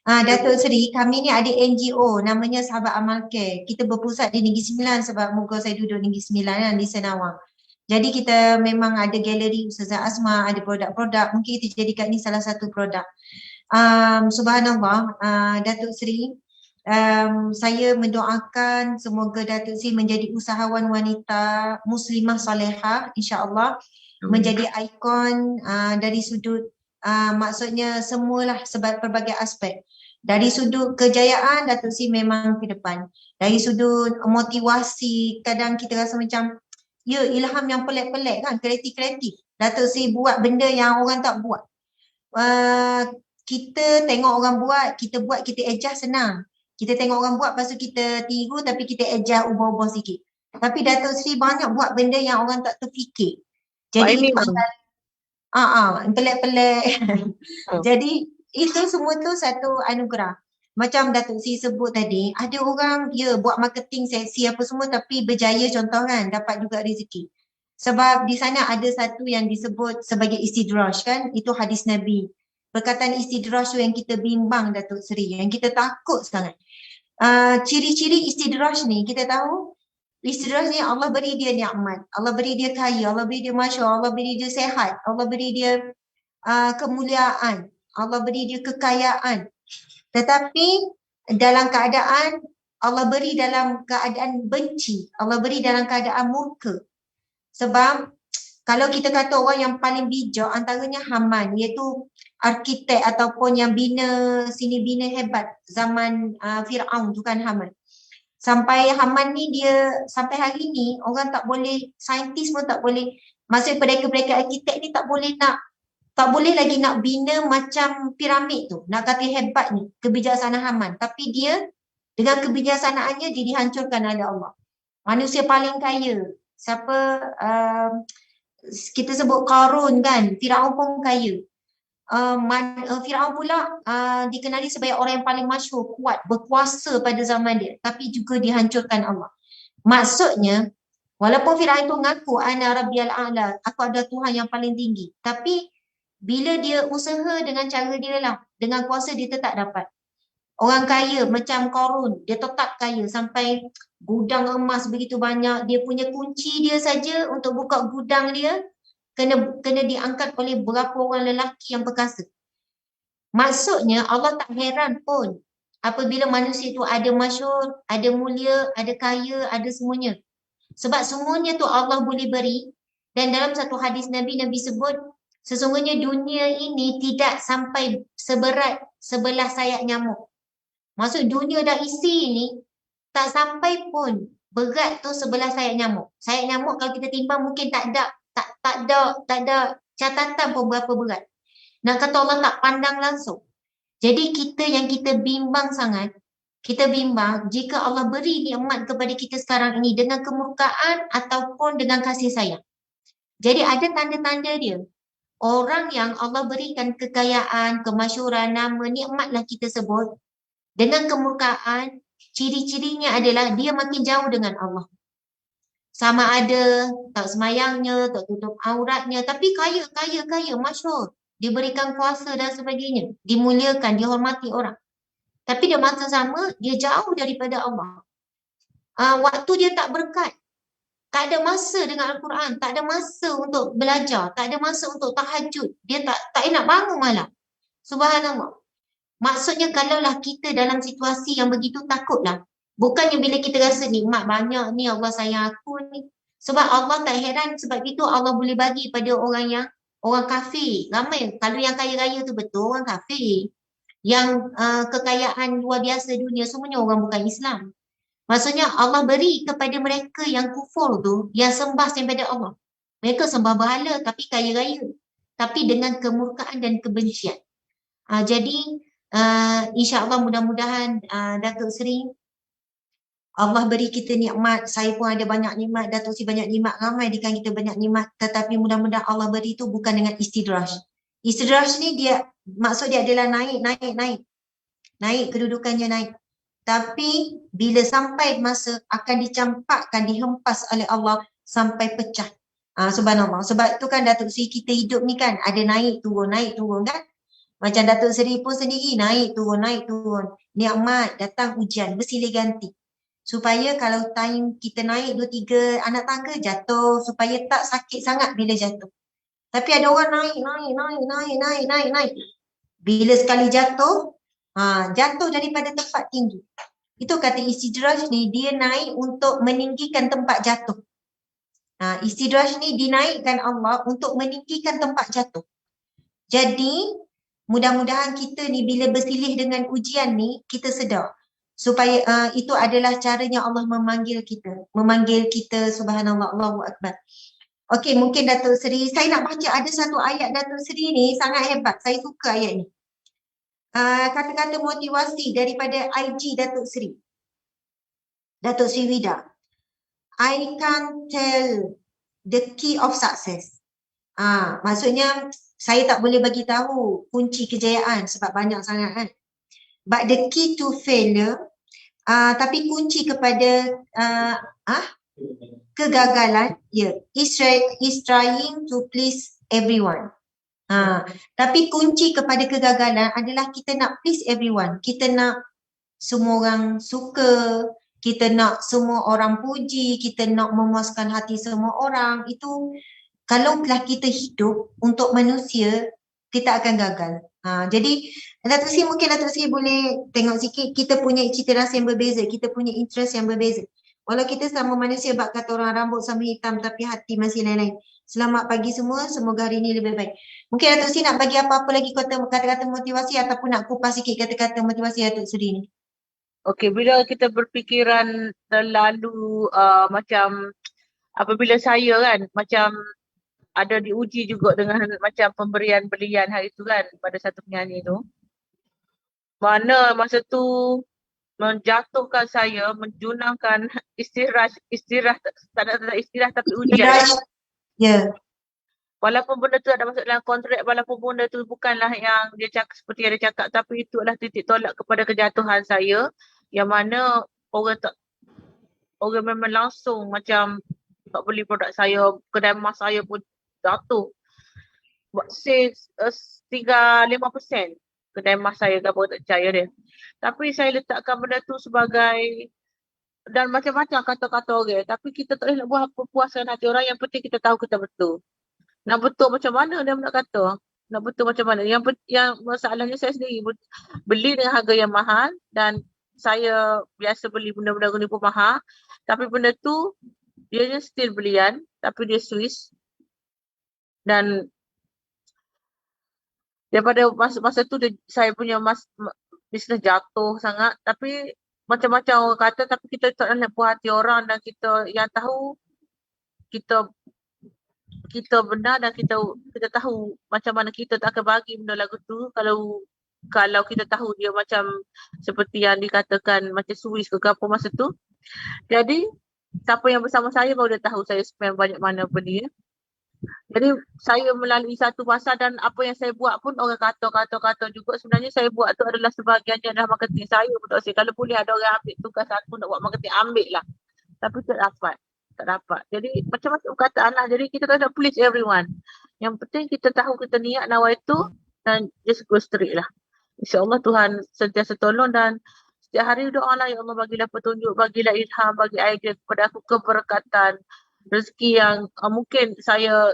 Datuk Seri, kami ni ada NGO namanya Sahabat Amal Care. Kita berpusat di Negeri Sembilan sebab muka saya duduk Negeri Sembilan kan, di Senawang. Jadi kita memang ada galeri Ustazah Asma, ada produk-produk. Mungkin kita jadikan ni salah satu produk. Subhanallah, Datuk Seri, saya mendoakan semoga Datuk Seri menjadi usahawan wanita muslimah salihah, insya-Allah, menjadi ikon dari sudut maksudnya semualah sebab pelbagai aspek. Dari sudut kejayaan, Datuk Seri memang ke depan. Dari sudut motivasi, kadang kita rasa macam ilham yang pelik-pelik kan, kreatif-kreatif. Datuk Seri buat benda yang orang tak buat. Kita tengok orang buat, kita buat, kita adjust senang. Kita tengok orang buat, lepas tu kita tiru tapi kita adjust, ubah-ubah sikit. Tapi Datuk Seri banyak buat benda yang orang tak terfikir. Jadi itu pelik-pelik. Jadi itu semua tu satu anugerah. Macam Datuk Seri sebut tadi, ada orang buat marketing seksi apa semua tapi berjaya, contoh kan, dapat juga rezeki. Sebab di sana ada satu yang disebut sebagai istidraj kan, itu hadis Nabi. Perkataan istidraj tu yang kita bimbang, Datuk Seri, yang kita takut sangat. Ciri-ciri istidraj ni kita tahu, istidraj ni Allah beri dia nikmat, Allah beri dia kaya, Allah beri dia masyarakat, Allah beri dia sehat, Allah beri dia kemuliaan, Allah beri dia kekayaan. Tetapi dalam keadaan Allah beri dalam keadaan benci, Allah beri dalam keadaan murka. Sebab kalau kita kata orang yang paling bijak antaranya Haman, iaitu arkitek ataupun yang bina hebat zaman Fir'aun tu kan, Haman. Sampai Haman ni dia sampai hari ni orang tak boleh, saintis pun tak boleh, maksudnya pendekar-pendekar arkitek ni tak boleh lagi nak bina macam piramid tu. Nak kata hebat ni kebijaksanaan Haman, tapi dia dengan kebijaksanaannya dia dihancurkan oleh Allah. Manusia paling kaya, siapa kita sebut Qarun kan, Firaun pun kaya. Firaun pula dikenali sebagai orang yang paling masyhur, kuat, berkuasa pada zaman dia, tapi juga dihancurkan Allah. Maksudnya, walaupun Firaun itu mengaku ana rabbiyal a'la, aku adalah Tuhan yang paling tinggi, tapi bila dia usaha dengan cara dia lah, dengan kuasa dia tetap dapat. Orang kaya macam Qarun, dia tetap kaya sampai gudang emas begitu banyak, dia punya kunci dia saja untuk buka gudang dia kena diangkat oleh berapa orang lelaki yang perkasa. Maksudnya Allah tak heran pun apabila manusia itu ada masyhur, ada mulia, ada kaya, ada semuanya. Sebab semuanya tu Allah boleh beri Dan dalam satu hadis Nabi sebut, sesungguhnya dunia ini tidak sampai seberat sebelah sayap nyamuk. Maksud dunia dah isi ni, tak sampai pun berat tu sebelah sayap nyamuk. Sayap nyamuk kalau kita timbang mungkin tak ada catatan pun berapa berat. Nak kata Allah tak pandang langsung. Jadi kita bimbang sangat, kita bimbang jika Allah beri nikmat kepada kita sekarang ini dengan kemurkaan ataupun dengan kasih sayang. Jadi ada tanda-tanda dia. Orang yang Allah berikan kekayaan, kemasyhuran, nama, nikmatlah kita sebut. Dengan kemurkaan, ciri-cirinya adalah dia makin jauh dengan Allah. Sama ada tak semayangnya, tak tutup auratnya, tapi kaya, masyhur. Diberikan kuasa dan sebagainya. Dimuliakan, dihormati orang. Tapi di masa sama, dia jauh daripada Allah. Waktu dia tak berkat. Tak ada masa dengan Al-Quran, tak ada masa untuk belajar, tak ada masa untuk tahajud. Dia tak nak bangun malam. Subhanallah. Maksudnya kalaulah kita dalam situasi yang begitu, takutlah. Bukannya bila kita rasa nikmat banyak ni, Allah sayang aku ni. Sebab Allah tak heran, sebab itu Allah boleh bagi pada orang kafir. Ramai, kalau yang kaya raya tu betul orang kafir. Yang kekayaan luar biasa dunia, semuanya orang bukan Islam. Maksudnya Allah beri kepada mereka yang kufur tu, yang sembah daripada Allah. Mereka sembah berhala tapi kaya raya. Tapi dengan kemurkaan dan kebencian. Jadi insya-Allah mudah-mudahan Datuk Seri, Allah beri kita nikmat. Saya pun ada banyak nikmat, Datuk Seri banyak nikmat, ramai di kalangan kita banyak nikmat. Tetapi mudah-mudahan Allah beri itu bukan dengan istidraj. Istidraj ni dia, maksud dia adalah naik. Naik, kedudukannya naik. Tapi bila sampai masa akan dicampakkan, dihempas oleh Allah sampai pecah. Subhanallah. Sebab tu kan Datuk Seri kita hidup ni kan ada naik turun kan. Macam Datuk Seri pun sendiri naik turun. Nikmat, datang ujian, bersilih ganti. Supaya kalau time kita naik 2-3 anak tangga jatuh, supaya tak sakit sangat bila jatuh. Tapi ada orang naik. Bila sekali jatuh, jatuh daripada tempat tinggi. Itu kata istidraj ni, dia naik untuk meninggikan tempat jatuh. Istidraj ni dinaikkan Allah untuk meninggikan tempat jatuh. Jadi mudah-mudahan kita ni bila bersilih dengan ujian ni, kita sedar. Supaya itu adalah caranya Allah memanggil kita. Subhanallah, Allahu Akbar. Okey, mungkin Datuk Seri, saya nak baca ada satu ayat Datuk Seri ni sangat hebat. Saya suka ayat ni. Kata-kata motivasi daripada IG Datuk Seri Wida. I can't tell the key of success. Maksudnya saya tak boleh bagi tahu kunci kejayaan sebab banyak sangat kan. But the key to failure, tapi kunci kepada kegagalan, is trying to please everyone. Tapi kunci kepada kegagalan adalah kita nak please everyone. Kita nak semua orang suka, kita nak semua orang puji, kita nak memuaskan hati semua orang. Itu kalaulah kita hidup untuk manusia, kita akan gagal. Jadi Datuk Seri, mungkin Datuk Seri boleh tengok sikit, kita punya cita rasa yang berbeza, kita punya interest yang berbeza. Walau kita sama manusia, bak kata orang rambut sama hitam tapi hati masih lain-lain. Selamat pagi semua, semoga hari ini lebih baik. Mungkin Datuk Seri nak bagi apa-apa lagi kata-kata motivasi ataupun nak kupas sikit kata-kata motivasi Datuk Seri ni. Okey, bila kita berfikiran terlalu macam apabila saya kan macam ada diuji juga dengan macam pemberian belian hari tu kan pada satu penyanyi tu. Mana masa tu menjatuhkan saya, menjunangkan istirahat tapi ujian. Ya. Walaupun benda tu ada masuk dalam kontrak, walaupun benda tu bukanlah yang dia cakap seperti yang dia cakap, tapi itu adalah titik tolak kepada kejatuhan saya, yang mana orang memang langsung macam tak beli produk saya, kedai emas saya pun jatuh. Say 3-5% kedai emas saya, apa tak percaya dia. Tapi saya letakkan benda tu sebagai dan macam-macam kata-kata orang. Tapi kita tak boleh nak buat apa puaskan hati orang, yang penting kita tahu kita betul. Nak betul macam mana dia nak kata? Nak betul macam mana? Yang masalahnya saya sendiri beli dengan harga yang mahal dan saya biasa beli benda-benda ni pun mahal. Tapi benda tu dia still belian tapi dia Swiss. Dan daripada masa tu saya punya bisnes jatuh sangat. Tapi macam-macam orang kata, tapi kita tak nak puas hati orang, dan kita yang tahu kita benar, dan kita tahu macam mana kita tak akan bagi benda lagu tu kalau kita tahu dia macam seperti yang dikatakan macam Swiss ke apa masa tu. Jadi siapa yang bersama saya baru dia tahu saya spend banyak mana apa dia. Jadi saya melalui satu masa, dan apa yang saya buat pun orang kata juga, sebenarnya saya buat tu adalah sebahagiannya adalah marketing saya. Betul. Kalau boleh ada orang ambil tugas aku nak buat marketing, ambil lah. Tapi tak dapat. Jadi macam-macam perkataan lah. Jadi kita tak nak please everyone. Yang penting kita tahu kita niat nawai itu, dan just go straight lah. InsyaAllah Tuhan sentiasa tolong, dan setiap hari doa lah, ya Allah bagilah petunjuk, bagilah ilham, bagi idea kepada aku, keberkatan, rezeki yang mungkin saya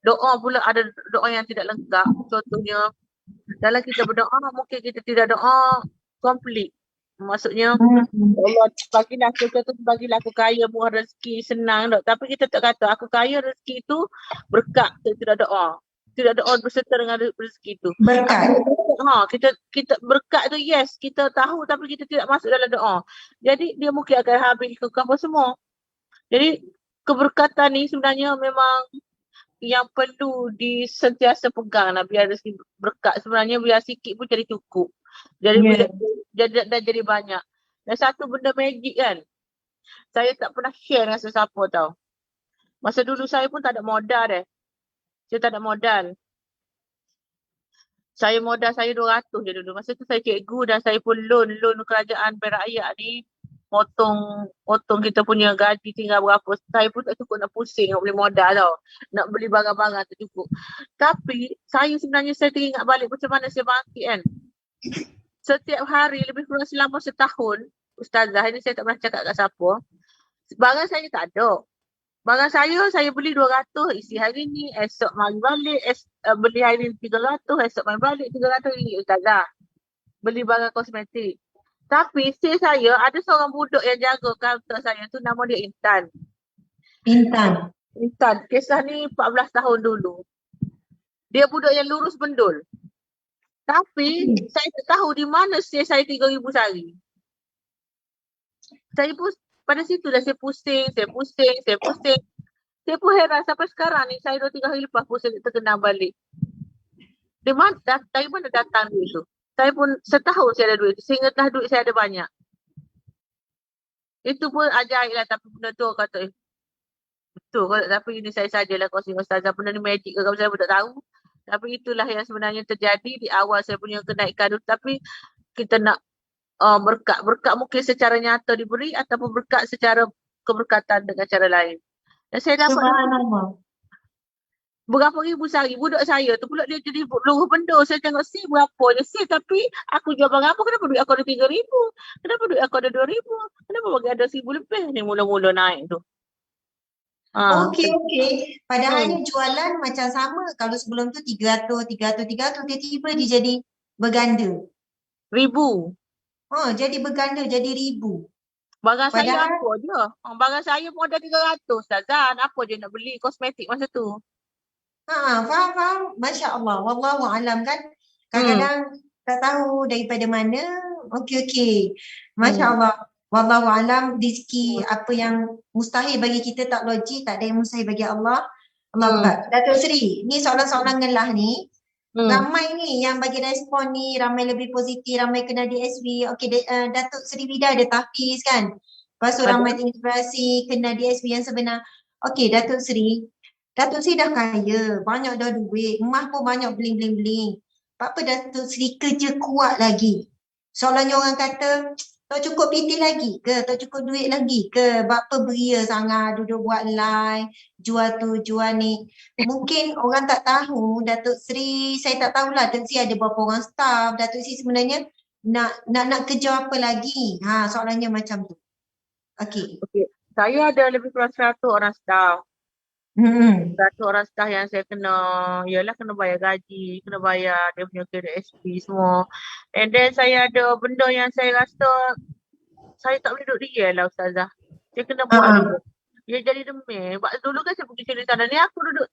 doa pula ada doa yang tidak lengkap. Contohnya dalam kita berdoa mungkin kita tidak doa complete. Maksudnya Allah bagilah aku kaya, murah rezeki, senang dok. Tapi kita tak kata aku kaya, rezeki itu berkat, tidak doa. Tidak doa berserta dengan rezeki itu. Berkat. Kita berkat tu yes, kita tahu, tapi kita tidak masuk dalam doa. Jadi dia mungkin akan habis ke apa semua. Jadi keberkatan ni sebenarnya memang yang perlu sentiasa pegang lah, biar rezeki berkat. Sebenarnya biar sikit pun jadi cukup. Jadi jadi banyak. Dan satu benda magic kan, saya tak pernah share dengan sesiapa tau. Masa dulu saya pun tak ada modal Saya tak ada modal. Modal saya 200 je dulu. Masa tu saya cikgu, dan saya pun loan kerajaan Bank Rakyat ni. Potong kita punya gaji tinggal berapa. Saya pun tak cukup nak pusing nak beli modal tau. Nak beli barang-barang tak cukup. Tapi saya teringat balik macam mana saya bangkit kan. Setiap hari lebih kurang selama setahun, Ustazah, ini saya tak pernah cakap kat siapa. Barang saya tak ada. Barang saya beli 200 isi hari ni, esok mari balik, beli hari ni 300, esok mari balik 300 ringgit Ustazah. Beli barang kosmetik. Tapi saya ada seorang budak yang jaga kaunter saya tu, nama dia Intan. Kisah ni 14 tahun dulu. Dia budak yang lurus bendul. Tapi saya tak tahu di mana saya 3,000 sehari. Saya pun pada situ dah saya pusing. Saya pun heran sampai sekarang ni, saya 2-3 hari lepas pun saya terkenal balik. Dari mana datang duit tu? Saya pun setahun saya ada duit. Sehingga duit saya ada banyak. Itu pun ajaib lah. Tapi benda tu kata, betul. Tapi ini saya sajalah kongsi Ustazah. Benda ni magic ke kalau saya pun tak tahu. Tapi itulah yang sebenarnya terjadi di awal saya punya kenaikan. Tapi kita nak berkat mungkin secara nyata diberi, ataupun berkat secara keberkatan dengan cara lain. Dan saya dapat berapa ribu sehari. Budak saya tu pula dia jadi lurus bendul. Saya tengok berapa je tapi aku jual barang apa, kenapa duit aku ada 3,000? Kenapa duit aku ada 2,000? Kenapa bagi ada 1,000 lebih ni mula-mula naik tu? Okey. Padahalnya jualan macam sama. Kalau sebelum tu 300, tiba-tiba dia jadi berganda. Ribu. Jadi berganda, jadi ribu. Barang saya apa je? Barang saya pun ada 300 Ustazah. Apa je nak beli kosmetik masa tu? Faham. Masya Allah. Wallahu alam kan. Kadang-kadang tak tahu daripada mana. Okey. Masya Allah. Wallahu alam, rezeki apa yang mustahil bagi kita tak logik, tak ada yang mustahil bagi Allah. Allah. Datuk Seri, ni soalan-soalan ngelah ni. Ramai ni yang bagi respon ni, ramai lebih positif, ramai kena DSB. Okey, Datuk Seri Vida ada tahfiz kan. Lepas tu ramai inspirasi kena DSB yang sebenar. Okey, Datuk Seri dah kaya, banyak dah duit, emas pun banyak bling. Apa Datuk Seri kerja kuat lagi? Soalnya orang kata, tak cukup PT lagi ke? Tak cukup duit lagi ke? Apa beria sangat duduk buat live, jual tu, jual ni. Mungkin orang tak tahu, Datuk Seri, saya tak tahulah Datuk Seri ada berapa orang staff. Datuk Seri sebenarnya nak kerja apa lagi? Soalannya macam tu. Okey. Saya ada lebih kurang 100 orang staff. 100 orang staff yang saya kena bayar gaji, kena bayar dia punya KDSP semua. And then saya ada benda yang saya rasa saya tak boleh duduk diam lah Ustazah. Saya kena buat dulu. Dia jadi demam. Dulu kan saya pergi sini sana ni, aku duduk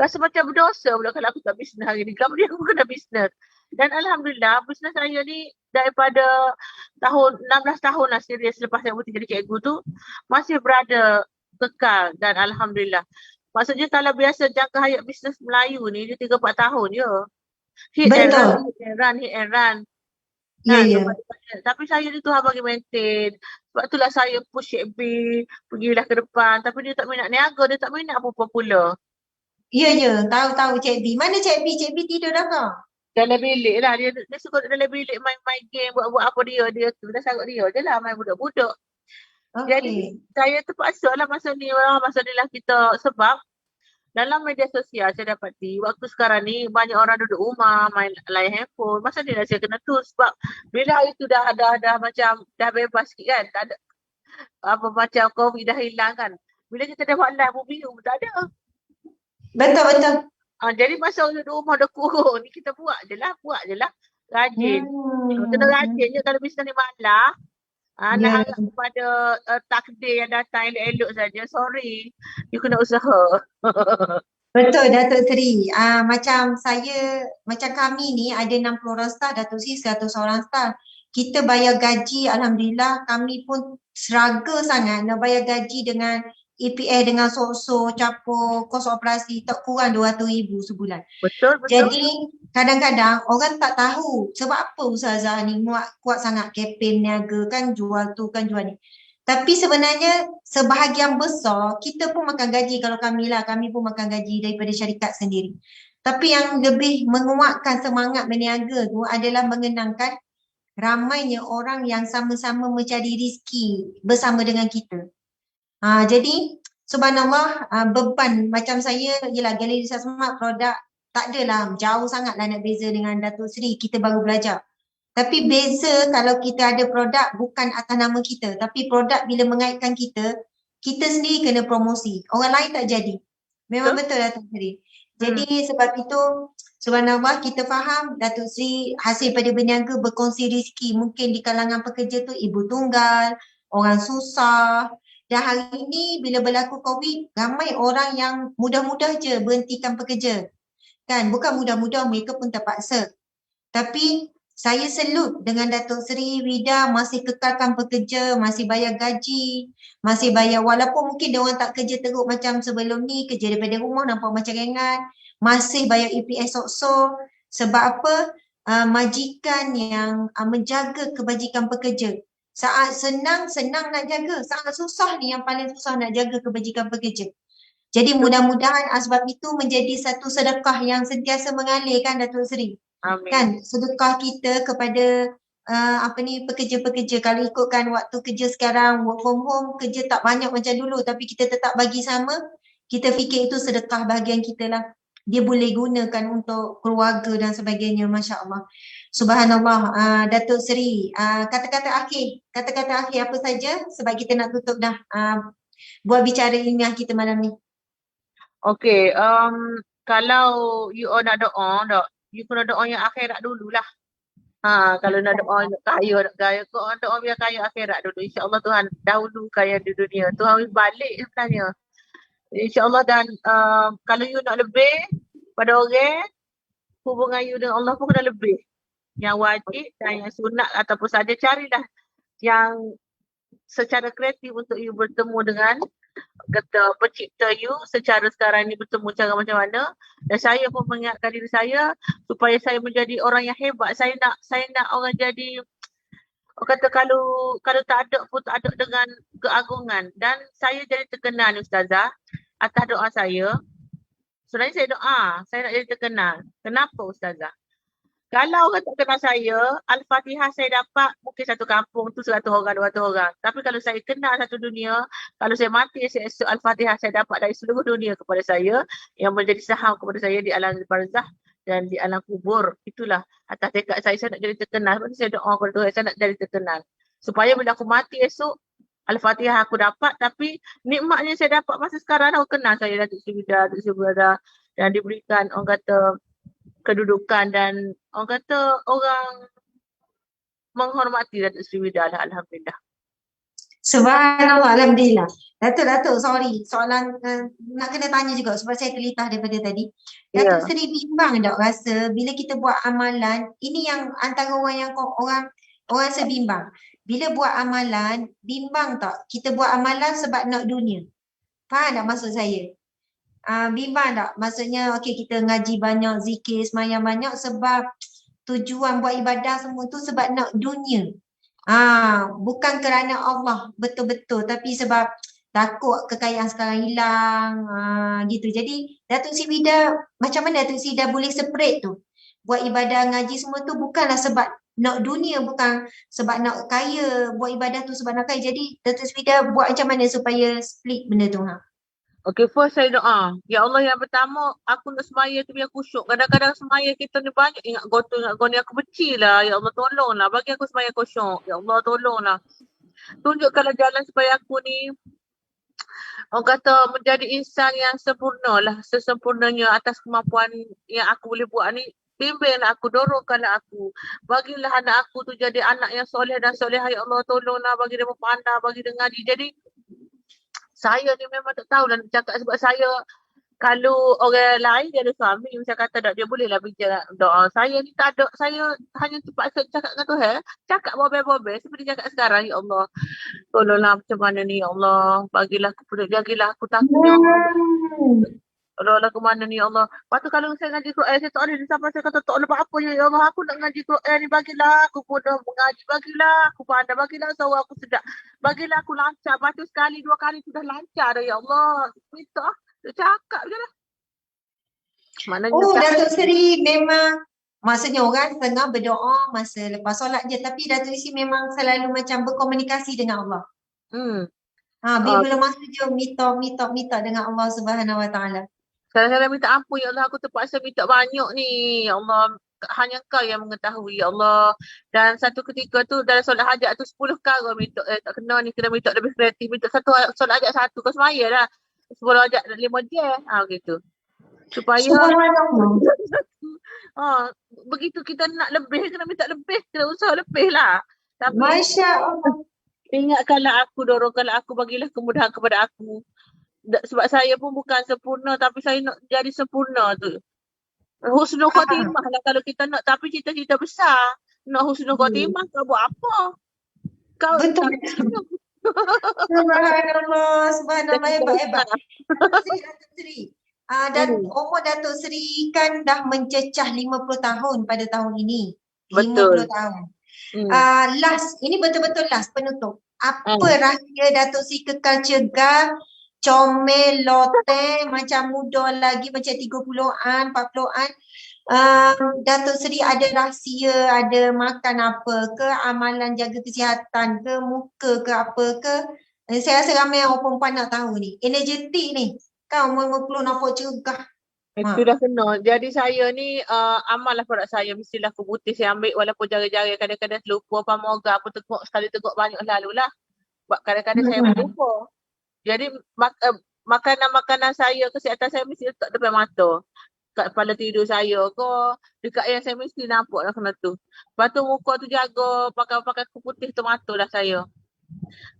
rasa macam berdosa pula kalau aku tak bisnes hari ni. Kenapa dia aku kena bisnes? Dan Alhamdulillah, bisnes saya ni daripada tahun 16 tahun lah serius selepas saya berhenti jadi cikgu tu, masih berada kekal dan Alhamdulillah. Maksudnya kalau biasa jangka hayat bisnes Melayu ni, dia 3-4 tahun je. Hit and run, Betul. hit and run, hit and run. Ya, Kan, ya. tapi saya ni Tuhan bagi maintain. Sebab itulah saya push Cik B, pergilah ke depan. Tapi dia tak minat niaga, dia tak minat apa popular. Ya, ya. Tahu-tahu Cik B. Mana Cik B? Cik B tidur dah ke? Dalam bilik lah, dia suka duduk dalam bilik main-main game, buat-buat apa dia dah sangat dia je lah, main budak-budak. Jadi Okey. saya terpaksa lah masa ni lah kita, sebab dalam media sosial saya dapati waktu sekarang ni banyak orang duduk rumah main layan handphone. Masa ni lah saya kena tu sebab bila hari tu dah macam dah bebas sikit kan, tak ada apa macam COVID dah hilang kan. Bila kita dah buat live movie tak ada. Betul, betul. Jadi masa duduk rumah dah kurung ni kita buat je lah. Rajin. Kena rajin je kalau bisnes ni malah. Nak Ya, harap kepada takdir yang datang elok-elok saja. Sorry. You kena usaha. betul Datuk Seri. Macam saya, macam kami ni ada 60 orang staff, Datuk Seri 100 orang staff. Kita bayar gaji, Alhamdulillah kami pun struggle sangat nak bayar gaji dengan EPS dengan sok-sok, capur, kos operasi tak kurang 200,000 sebulan. Betul. Jadi kadang-kadang orang tak tahu sebab apa Ustazah ni kuat sangat kempen niaga kan, jual tu kan, jual ni. Tapi sebenarnya sebahagian besar kita pun makan gaji, kalau kami pun makan gaji daripada syarikat sendiri. Tapi yang lebih menguatkan semangat berniaga tu adalah mengenangkan ramainya orang yang sama-sama mencari rezeki bersama dengan kita. Jadi subhanallah, beban macam saya ialah Galeri Smart produk tak adalah jauh sangatlah nak beza dengan Datuk Seri, kita baru belajar. Tapi beza kalau kita ada produk bukan atas nama kita, tapi produk bila mengaitkan kita sendiri kena promosi. Orang lain tak jadi. Memang betul Datuk Seri. Jadi sebab itu subhanallah kita faham Datuk Seri hasil pada berniaga berkongsi rezeki. Mungkin di kalangan pekerja tu ibu tunggal, orang susah. Dan hari ini bila berlaku COVID, ramai orang yang mudah-mudah je berhentikan pekerja. Kan, bukan mudah-mudah, mereka pun terpaksa. Tapi saya selut dengan Datuk Seri Wida masih kekalkan pekerja, masih bayar gaji, masih bayar walaupun mungkin dia orang tak kerja teruk macam sebelum ni, kerja daripada rumah nampak macam ringan, masih bayar EPS sok-sok. Sebab apa? Majikan yang menjaga kebajikan pekerja. Saat senang nak jaga, saat susah ni yang paling susah nak jaga kebajikan pekerja. Jadi mudah-mudahan sebab itu menjadi satu sedekah yang sentiasa mengalir kan Datuk Seri. Amin. Kan sedekah kita kepada pekerja-pekerja. Kalau ikutkan waktu kerja sekarang work from home, kerja tak banyak macam dulu tapi kita tetap bagi sama, kita fikir itu sedekah bahagian kita lah. Dia boleh gunakan untuk keluarga dan sebagainya, Masya Allah. Subhanallah. Datuk Seri, kata-kata akhir apa saja sebab kita nak tutup dah buat bicara ilmiah kita malam ni. Okay, kalau you all nak doa, you kena doa yang akhirat dululah. Kalau nak doa nak kaya, kau doa biar kaya akhirat dulu. InsyaAllah Tuhan dahulu kaya di dunia. Tuhan balik sebenarnya. InsyaAllah dan kalau you nak lebih pada orang, hubungan you dengan Allah pun kena lebih. Yang wajib dan yang sunat ataupun saja carilah yang secara kreatif untuk you bertemu dengan kata pencipta you secara sekarang ni, bertemu cara macam mana. Dan saya pun mengingatkan diri saya supaya saya menjadi orang yang hebat. Saya nak orang jadi, orang kata kalau tak ada pun tak ada dengan keagungan. Dan saya jadi terkenal ni Ustazah atas doa saya. Sebenarnya saya doa saya nak jadi terkenal. Kenapa Ustazah? Kalau orang tak kenal saya, Al-Fatihah saya dapat mungkin satu kampung tu 100 orang, 200 orang. Tapi kalau saya kenal satu dunia, kalau saya mati esok Al-Fatihah saya dapat dari seluruh dunia kepada saya yang menjadi saham kepada saya di alam barzah dan di alam kubur. Itulah atas tekad saya nak jadi terkenal. Sebab saya doa kepada Tuhan, saya nak jadi terkenal. Supaya bila aku mati esok, Al-Fatihah aku dapat, tapi nikmatnya saya dapat masa sekarang aku kenal saya Datuk Seri Wida dan diberikan orang kata kedudukan dan orang kata orang menghormati Datuk Seri Wida lah, Alhamdulillah. Subhanallah, Alhamdulillah. Datuk, sorry. Soalan nak kena tanya juga sebab saya terlitah daripada tadi. Datuk Ya. Seri bimbang tak rasa bila kita buat amalan, ini yang antara orang yang orang rasa bimbang. Bila buat amalan, bimbang tak kita buat amalan sebab nak dunia? Faham tak maksud saya? Bimbang tak? Maksudnya okey kita ngaji banyak, zikir, semayang banyak sebab tujuan buat ibadah semua tu sebab nak dunia. Bukan kerana Allah betul-betul tapi sebab takut kekayaan sekarang hilang gitu. Jadi Datuk Sri Vida macam mana Datuk Sri Vida boleh separate tu? Buat ibadah ngaji semua tu bukanlah sebab nak dunia, bukan sebab nak kaya, buat ibadah tu sebab nak kaya. Jadi Datuk Sri Vida buat macam mana supaya split benda tu? Okay, first saya doa. Ya Allah, yang pertama, aku nak semaya tu biar khusyuk. Kadang-kadang semaya kita ni banyak ingat kau ni aku benci lah. Ya Allah, tolonglah. Bagi aku semaya khusyuk. Ya Allah, tolonglah. Tunjukkanlah jalan supaya aku ni, orang kata, menjadi insan yang sempurna lah. Sesempurnanya atas kemampuan yang aku boleh buat ni. Bimbinglah aku, dorongkanlah aku. Bagilah anak aku tu jadi anak yang soleh dan solehah. Ya Allah, tolonglah. Bagi dia berpandang, bagi dia ngaji. Jadi, saya ni memang tak tahu lah nak cakap sebab saya kalau orang lain dia ada suami macam kata tak dia bolehlah bincang doa. Saya ni tak ada, saya hanya terpaksa cakap dengan Tuhan, cakap bobel-bobel seperti cakap sekarang. Ya Allah, tolonglah macam mana ni ya Allah, bagilah aku penuh, jagilah aku takutnya. Tolonglah ke mana ni ya Allah. Lepas tu kalau saya ngaji Quran, saya tak boleh sampai saya kata tak boleh apa-apa ya Allah. Aku nak ngaji Quran ni, bagilah aku mudah mengaji, bagilah aku pandai, bagilah suara aku sedap, bagilah aku lancar. Lepas tu sekali, dua kali sudah lancar dah ya Allah. Minta, dia cakap je lah. Maknanya Datuk Seri memang maksudnya orang tengah berdoa masa lepas solat je tapi Datuk Seri memang selalu macam berkomunikasi dengan Allah. Bila masa je minta dengan Allah Subhanahu Wa Taala. Kadang-kadang minta ampun ya Allah, aku terpaksa minta banyak ni. Ya Allah, hanya Kau yang mengetahui ya Allah. Dan satu ketika tu dalam solat hajat tu 10 kali minta tak kena ni, kena minta lebih kreatif. Minta satu solat hajat satu, kau semaya lah. 10 hajat 5 jam. Gitu. Supaya begitu kita nak lebih, kena minta lebih, kena usaha lebih lah. Tapi Masya Allah. ingatkanlah aku, dorongkanlah aku, bagilah kemudahan kepada aku. Sebab saya pun bukan sempurna tapi saya nak jadi sempurna tu. Husnul khotimah lah kalau kita nak, tapi cita-cita besar. Nak husnul khotimah kau buat apa? Kau betul. Subhanallah, hebat. Datuk Seri. Dan umur Datuk Seri kan dah mencecah 50 tahun pada tahun ini. Betul. 50 tahun. Last, ini betul-betul last penutup. Apa rahsia Datuk Seri kekal cegar, comel, loteng, macam muda lagi, macam 30-an, 40-an. Datuk Seri ada rahsia, ada makan apa ke, amalan jaga kesihatan ke, muka ke apa ke. Saya rasa ramai orang perempuan nak tahu ni. Energetik ni. Kan umur 50 nampak cergah. Itu dah kena. Jadi saya ni amal lah produk saya. Mestilah aku putih saya ambil walaupun jari-jari kadang-kadang terlupa pamoga apa teguk sekali teguk banyak lalu lah. Kadang-kadang saya lupa. Jadi makanan-makanan saya, kesihatan saya mesti letak depan mata. Kat kepala tidur saya ke, dekat yang saya mesti nampak lah kena tu. Lepas tu muka tu jaga, pakai kuku putih tomato lah saya.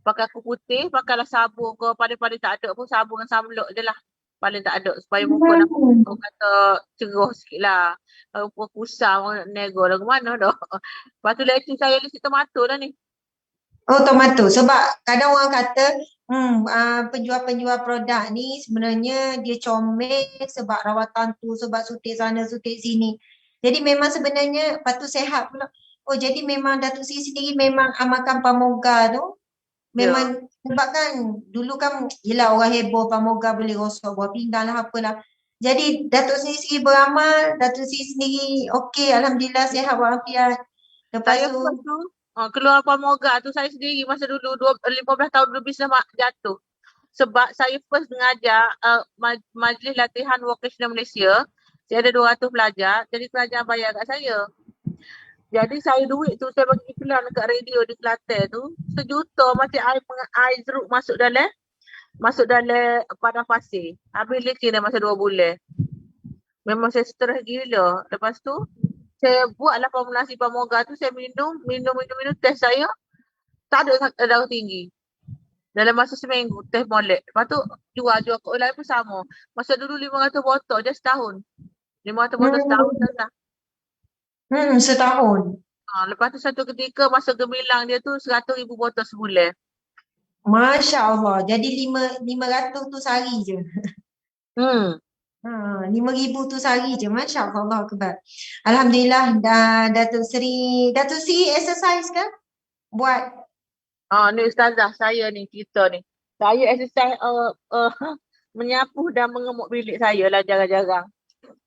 Pakai kuku putih, pakailah sabun ke, paling-paling tak ada pun sabun dengan sunblock je lah. Paling tak ada supaya muka nampak orang kata cerah sikit lah. Rupa kusam, nego lah ke mana dah. Lepas tu leceh saya lisi tomato lah ni. Tomato. Sebab kadang orang kata penjual-penjual produk ni sebenarnya dia comel sebab rawatan tu, sebab suntik sana, suntik sini. Jadi memang sebenarnya patut sehat pula. Jadi memang Datuk Seri sendiri memang amalkan pamoga tu. Memang sebab kan dulu kan yelah orang heboh pamoga boleh rosak buah pinggang lah apalah. Jadi Datuk Seri beramal, Datuk Seri sendiri okey, alhamdulillah sihat walafiat. Lepas tu keluar pamoga tu saya sendiri masa dulu 15 tahun dulu bisnes jatuh. Sebab saya first mengajar majlis latihan vocational Malaysia. Saya ada 200 pelajar, jadi pelajar bayar kat saya. Jadi saya duit tu saya bagi iklan dekat radio di Kelantan tu, 1 juta macam air jeruk masuk dalam padang pasir. Habis leceh dah masa 2 bulan. Memang saya stres gila. Lepas tu saya buatlah formulasi pamoga tu, saya minum test saya tak ada darah tinggi. Dalam masa seminggu teh molek. Lepas tu jual kat online pun sama. Masa dulu 500 botol je setahun. 500 botol setahun Hmm, dah. setahun. Lepas tu satu ketika masa gemilang dia tu 100,000 botol sebulan. Masya Allah. Jadi 500 tu sehari je. Hmm. 5,000 tu sehari je. Masya Allah. Allah Akbar. Alhamdulillah. Datuk Sri exercise kan? Buat. Ni ustazah saya ni cerita ni. Saya exercise menyapu dan mengemuk bilik saya lah jarang-jarang.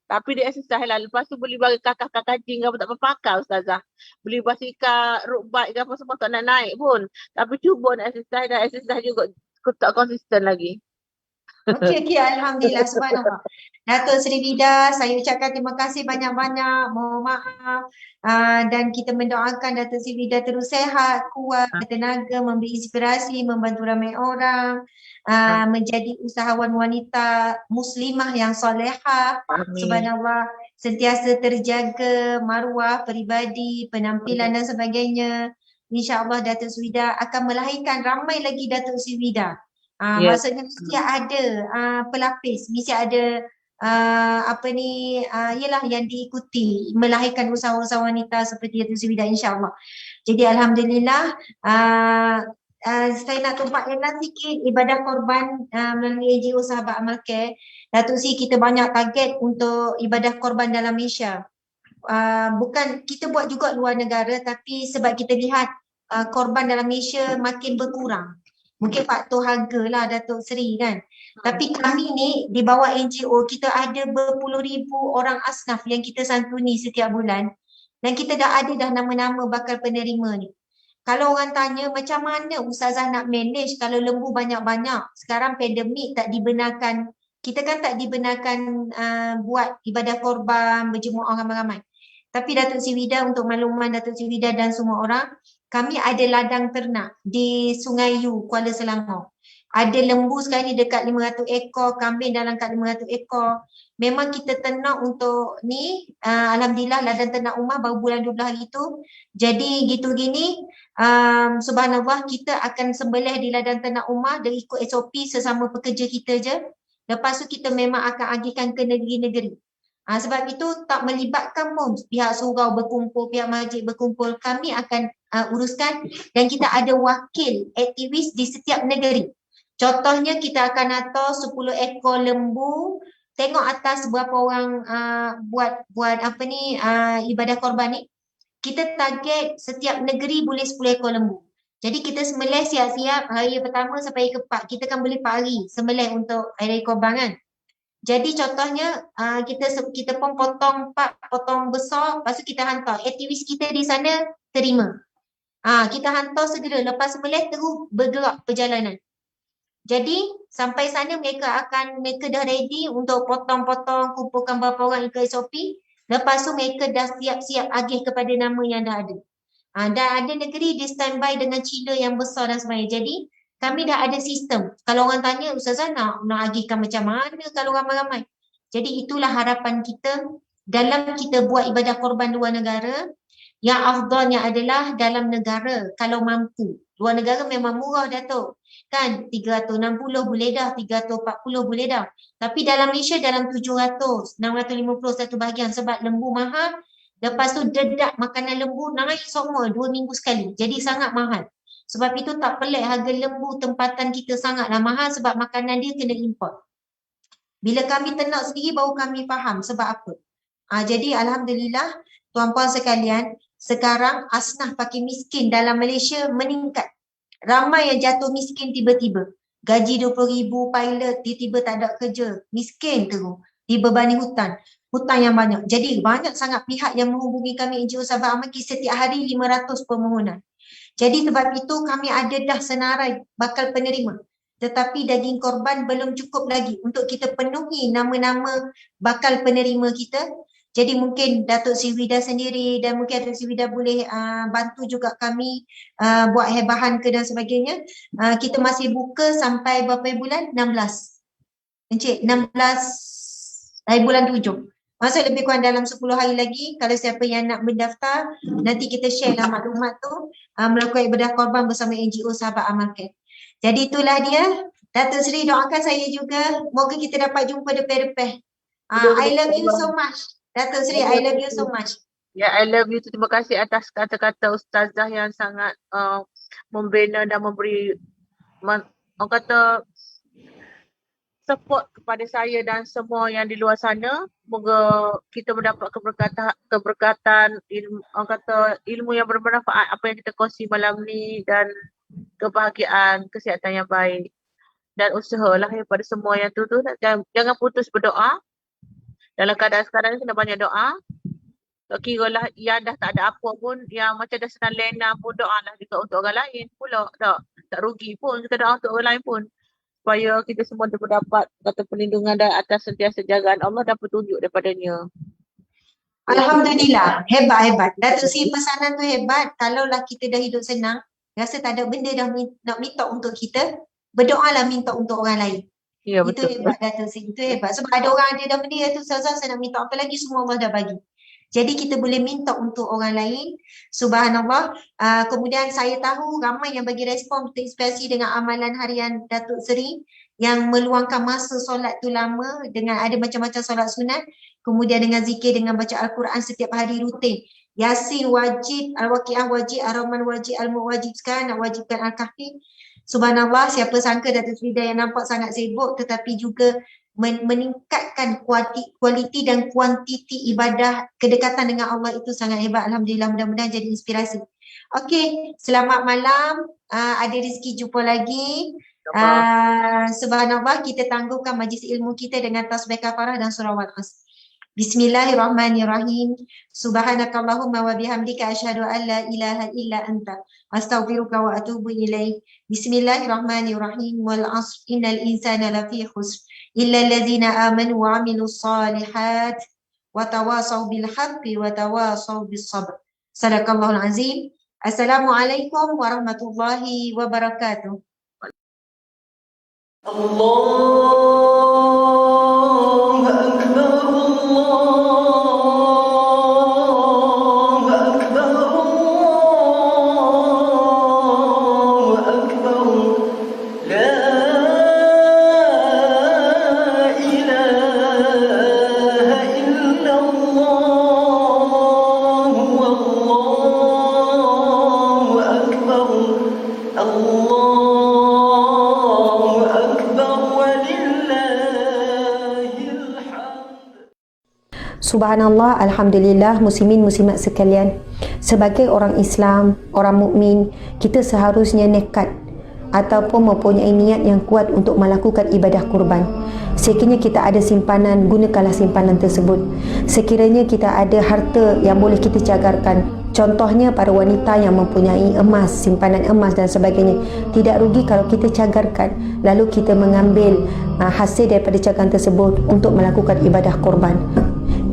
Tapi dia exercise lah. Lepas tu beli bagi kakak-kakak cing apa tak pakai ustazah. Beli basikal, road bike ke apa semua tak nak naik pun. Tapi cuba nak exercise dan exercise juga tak konsisten lagi. Okey, Alhamdulillah, subhanallah. Datuk Seri Vida, saya ucapkan terima kasih banyak-banyak. Mohon maaf. Dan kita mendoakan Datuk Seri Vida terus sehat, kuat, bertenaga, memberi inspirasi, membantu ramai orang. Menjadi usahawan wanita muslimah yang solehah. Amin. Subhanallah, sentiasa terjaga maruah peribadi, penampilan dan sebagainya. InsyaAllah Datuk Seri Vida akan melahirkan ramai lagi Datuk Seri Vida. Yes. Maksudnya mesti ada pelapis, mesti ada ialah yang diikuti melahirkan usahawan wanita seperti Datuk Sri Vida insya-Allah. Jadi alhamdulillah saya nak tumpahkan sikit ibadah korban melalui NGO Sahabat Amal Care. Datuk Sri kita banyak target untuk ibadah korban dalam Malaysia. Bukan kita buat juga luar negara tapi sebab kita lihat korban dalam Malaysia makin berkurang. Mungkin faktor harga lah Datuk Seri kan. Tapi kami ni di bawah NGO kita ada berpuluh ribu orang asnaf yang kita santuni setiap bulan. Dan kita dah ada dah nama-nama bakal penerima ni. Kalau orang tanya macam mana Ustazah nak manage kalau lembu banyak-banyak. Sekarang pandemik tak dibenarkan. Kita kan tak dibenarkan buat ibadah korban, berjemaah ramai-ramai. Tapi Datuk Sri Vida untuk makluman Datuk Sri Vida dan semua orang, kami ada ladang ternak di Sungai Yu, Kuala Selangor. Ada lembu sekarang ni dekat 500 ekor, kambing dalam kat 500 ekor. Memang kita ternak untuk ni, alhamdulillah ladang ternak rumah baru bulan 12 hari tu. Jadi gitu gini, subhanallah kita akan sembelih di ladang ternak rumah dan ikut SOP sesama pekerja kita je. Lepas tu kita memang akan agihkan ke negeri-negeri. Sebab itu tak melibatkan pun pihak surau berkumpul, pihak masjid berkumpul. Kami akan uruskan dan kita ada wakil aktivis di setiap negeri. Contohnya kita akan atur 10 ekor lembu. Tengok atas berapa orang buat ibadah korban ni. Kita target setiap negeri boleh 10 ekor lembu. Jadi kita sembelih siap-siap hari pertama sampai hari ke-4. Kita kan boleh 4 hari sembelih untuk hari korban kan. Jadi contohnya kita pun potong besar, lepas tu kita hantar. Aktivis kita di sana terima. Kita hantar segera, lepas sembelih terus bergerak perjalanan. Jadi sampai sana mereka dah ready untuk potong-potong, kumpulkan berapa orang ikut SOP. Lepas tu mereka dah siap-siap agih kepada nama yang dah ada. Dan ada negeri di standby dengan cila yang besar dan sebagainya. Jadi kami dah ada sistem. Kalau orang tanya, Ustazah nak agihkan macam mana kalau ramai-ramai? Jadi itulah harapan kita dalam kita buat ibadah korban luar negara. Yang afdalnya adalah dalam negara kalau mampu. Luar negara memang murah Datuk. Kan 360 boleh dah, 340 boleh dah. Tapi dalam Malaysia dalam 700, 650 satu bahagian sebab lembu mahal. Lepas tu dedak makanan lembu naik semua 2 minggu sekali. Jadi sangat mahal. Sebab itu tak pelik harga lembu tempatan kita sangatlah mahal sebab makanan dia kena import. Bila kami ternak sendiri baru kami faham sebab apa. Jadi alhamdulillah tuan-puan sekalian, sekarang asnaf pakai miskin dalam Malaysia meningkat. Ramai yang jatuh miskin tiba-tiba. Gaji 20,000 pilot tiba-tiba tak ada kerja. Miskin terus. Dibebani hutang. Hutang yang banyak. Jadi banyak sangat pihak yang menghubungi kami NGO Sahabat Amal Care setiap hari 500 permohonan. Jadi sebab itu kami ada dah senarai bakal penerima. Tetapi daging korban belum cukup lagi untuk kita penuhi nama-nama bakal penerima kita. Jadi mungkin Datuk Sri Vida sendiri dan mungkin Datuk Sri Vida boleh bantu juga kami buat hebahan ke dan sebagainya. Kita masih buka sampai berapa bulan? 16. Encik, 16 hari bulan 7. Maksud lebih kurang dalam 10 hari lagi, kalau siapa yang nak mendaftar, nanti kita share lah maklumat tu melakukan ibadah korban bersama NGO Sahabat Amal Care. Jadi itulah dia. Datuk Seri doakan saya juga. Moga kita dapat jumpa depan-depan. I love you so much. Datuk Seri, I love you so much. Ya, I love you. Terima kasih atas kata-kata Ustazah yang sangat membina dan memberi orang kata support kepada saya dan semua yang di luar sana. Moga kita mendapat keberkatan ilmu, orang kata ilmu yang bermanfaat apa yang kita kongsi malam ni, dan kebahagiaan, kesihatan yang baik. Dan usahalah pada semua yang tu jangan putus berdoa. Dalam keadaan sekarang ni kena banyak doa. Tak kira lah yang dah tak ada apa pun, yang macam dah senang lena pun doa lah juga untuk orang lain pula. Tak rugi pun kita doa untuk orang lain pun. Supaya kita semua dapat kata perlindungan dan atas sentiasa jagaan Allah dan petunjuk daripadanya. Alhamdulillah, hebat. Datuk Seri pesanan tu hebat. Kalaulah kita dah hidup senang, rasa tak ada benda dah nak minta untuk kita, berdoalah minta untuk orang lain. Ya, itu betul. Hebat Datuk Seri, itu hebat. Sebab ada orang ada dah benda tu, saya nak minta apa lagi, semua Allah dah bagi. Jadi kita boleh minta untuk orang lain. Subhanallah. Kemudian saya tahu ramai yang bagi respon terinspirasi dengan amalan harian Datuk Seri yang meluangkan masa solat tu lama dengan ada macam-macam solat sunat, kemudian dengan zikir, dengan baca Al-Quran setiap hari rutin. Yasin wajib, Al-Waqi'ah wajib, Ar-Rahman wajib, Al-Muwajib sekarang nak wajibkan Al-Kahfi. Subhanallah, siapa sangka Datuk Seri yang nampak sangat sibuk tetapi juga meningkatkan kualiti dan kuantiti ibadah, kedekatan dengan Allah itu sangat hebat. Alhamdulillah, mudah-mudahan jadi inspirasi. Okey, selamat malam. Ada rezeki jumpa lagi. Subhanallah, kita tangguhkan majlis ilmu kita dengan tasbih kafarah dan surah Al-As. Bismillahirrahmanirrahim. Subhanakallahumma wa bihamdika asyhadu an la ilaha illa anta astaghfiruka wa atubu ilaik. Bismillahirrahmanirrahim. Wal 'asr innal insana lafi khusr illa alladhina amanu wa 'amilus solihat wa tawasaw bil haqqi wa tawasaw bis sabr. Sadaqallahul azim. Assalamualaikum warahmatullahi wabarakatuh. Allahu Akbar, Allahu Akbar, Allahu Akbar. La ilaha illallah, Allahu Akbar, Allahu Subhanallah, Alhamdulillah, muslimin muslimat sekalian. Sebagai orang Islam, orang mukmin, kita seharusnya nekat ataupun mempunyai niat yang kuat untuk melakukan ibadah kurban. Sekiranya kita ada simpanan, gunakanlah simpanan tersebut. Sekiranya kita ada harta yang boleh kita cagarkan, contohnya para wanita yang mempunyai emas, simpanan emas dan sebagainya, tidak rugi kalau kita cagarkan, lalu kita mengambil hasil daripada cagaran tersebut untuk melakukan ibadah kurban.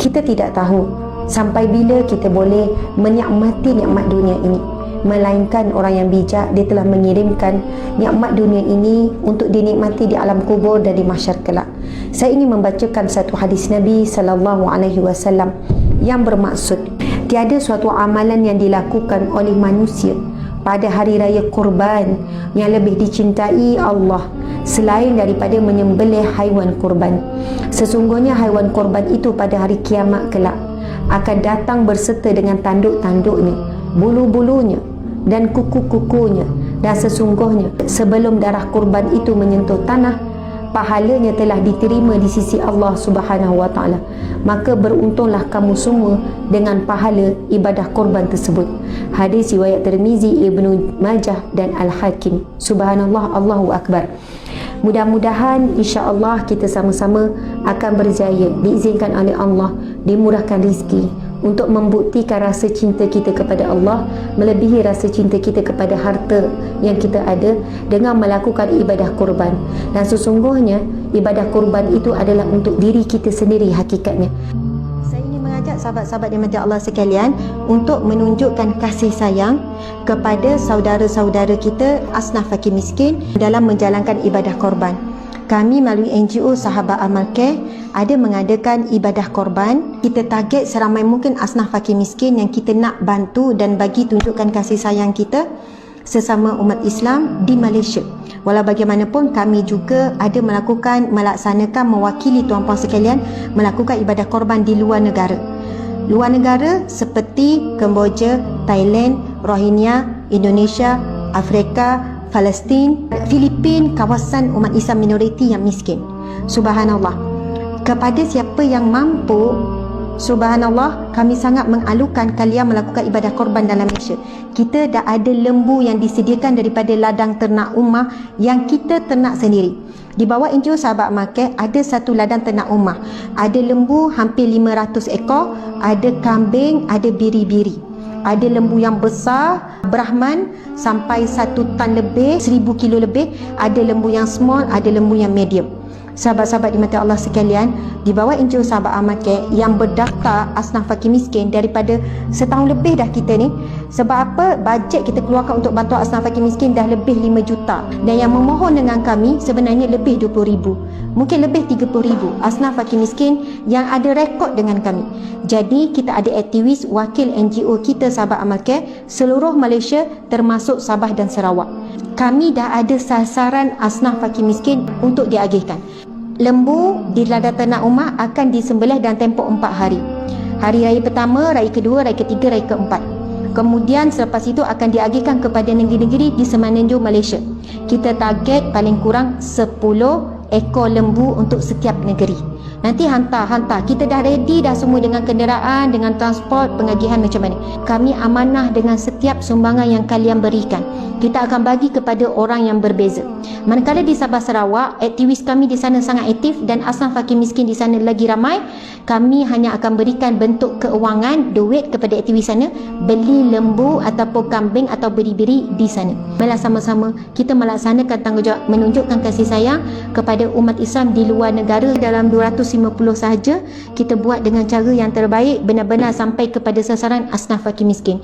Kita tidak tahu sampai bila kita boleh menikmati nikmat dunia ini, melainkan orang yang bijak, dia telah mengirimkan nikmat dunia ini untuk dinikmati di alam kubur dan di mahsyar kelak. Saya ingin membacakan satu hadis Nabi SAW yang bermaksud tiada suatu amalan yang dilakukan oleh manusia pada hari raya kurban yang lebih dicintai Allah selain daripada menyembelih haiwan kurban. Sesungguhnya haiwan kurban itu pada hari kiamat kelak akan datang berserta dengan tanduk-tanduknya, bulu-bulunya dan kuku-kukunya, dan sesungguhnya sebelum darah kurban itu menyentuh tanah, pahalanya telah diterima di sisi Allah Subhanahu wa taala. Maka beruntunglah kamu semua dengan pahala ibadah kurban tersebut. Hadis riwayat Tirmizi, Ibnu Majah dan Al-Hakim. Subhanallah, Allahu Akbar. Mudah-mudahan insya-Allah kita sama-sama akan berjaya, diizinkan oleh Allah, dimurahkan rezeki untuk membuktikan rasa cinta kita kepada Allah melebihi rasa cinta kita kepada harta yang kita ada dengan melakukan ibadah kurban. Dan sesungguhnya ibadah kurban itu adalah untuk diri kita sendiri hakikatnya. Saya ingin mengajak sahabat-sahabat dimati Allah sekalian untuk menunjukkan kasih sayang kepada saudara-saudara kita asnaf fakir miskin dalam menjalankan ibadah korban. Kami melalui NGO Sahabat Amal Care ada mengadakan ibadah korban. Kita target seramai mungkin asnaf fakir miskin yang kita nak bantu dan bagi tunjukkan kasih sayang kita. sesama umat Islam di Malaysia. Walau bagaimanapun kami juga ada melaksanakan mewakili tuan-puan sekalian melakukan ibadah korban di luar negara. Luar negara seperti Kemboja, Thailand, Rohingya, Indonesia, Afrika, Palestin, Filipin, kawasan umat Islam minoriti yang miskin. Subhanallah. Kepada siapa yang mampu, subhanallah, kami sangat mengalukan kalian melakukan ibadah korban dalam Malaysia. Kita dah ada lembu yang disediakan daripada ladang ternak Ummah yang kita ternak sendiri. Di bawah NGO Sahabat Market ada satu ladang ternak Ummah. Ada lembu hampir 500 ekor, ada kambing, ada biri-biri. Ada lembu yang besar, Brahman sampai 1 tan lebih, 1000 kilo lebih. Ada lembu yang small, ada lembu yang medium. Sahabat-sahabat dimati Allah sekalian, di bawah NGO Sahabat Market yang berdaftar asnaf fakir miskin daripada setahun lebih dah kita ni. Sebab apa? Bajet kita keluarkan untuk bantuan asnaf fakir miskin dah lebih 5 juta. Dan yang memohon dengan kami sebenarnya lebih 20,000. Mungkin lebih 30,000 asnaf fakir miskin yang ada rekod dengan kami. Jadi kita ada aktivis wakil NGO kita Sahabat Market seluruh Malaysia termasuk Sabah dan Sarawak. Kami dah ada sasaran asnaf fakir miskin untuk diagihkan. Lembu di ladang ternak Ummah akan disembelih dalam tempoh 4 hari. Hari raya pertama, raya kedua, raya ketiga, raya keempat. Kemudian selepas itu akan diagihkan kepada negeri-negeri di semenanjung Malaysia. Kita target paling kurang 10 ekor lembu untuk setiap negeri. Nanti hantar. Kita dah ready dah semua dengan kenderaan, dengan transport, pengagihan macam mana. Kami amanah dengan setiap sumbangan yang kalian berikan. Kita akan bagi kepada orang yang berbeza. Manakala di Sabah Sarawak, aktivis kami di sana sangat aktif dan asnaf fakir miskin di sana lagi ramai. Kami hanya akan berikan bentuk keuangan, duit kepada aktivis sana, beli lembu ataupun kambing atau biri-biri di sana. Marilah sama-sama kita melaksanakan tanggungjawab menunjukkan kasih sayang kepada umat Islam di luar negara. Dalam 250 sahaja kita buat dengan cara yang terbaik, benar-benar sampai kepada sasaran asnaf fakir miskin.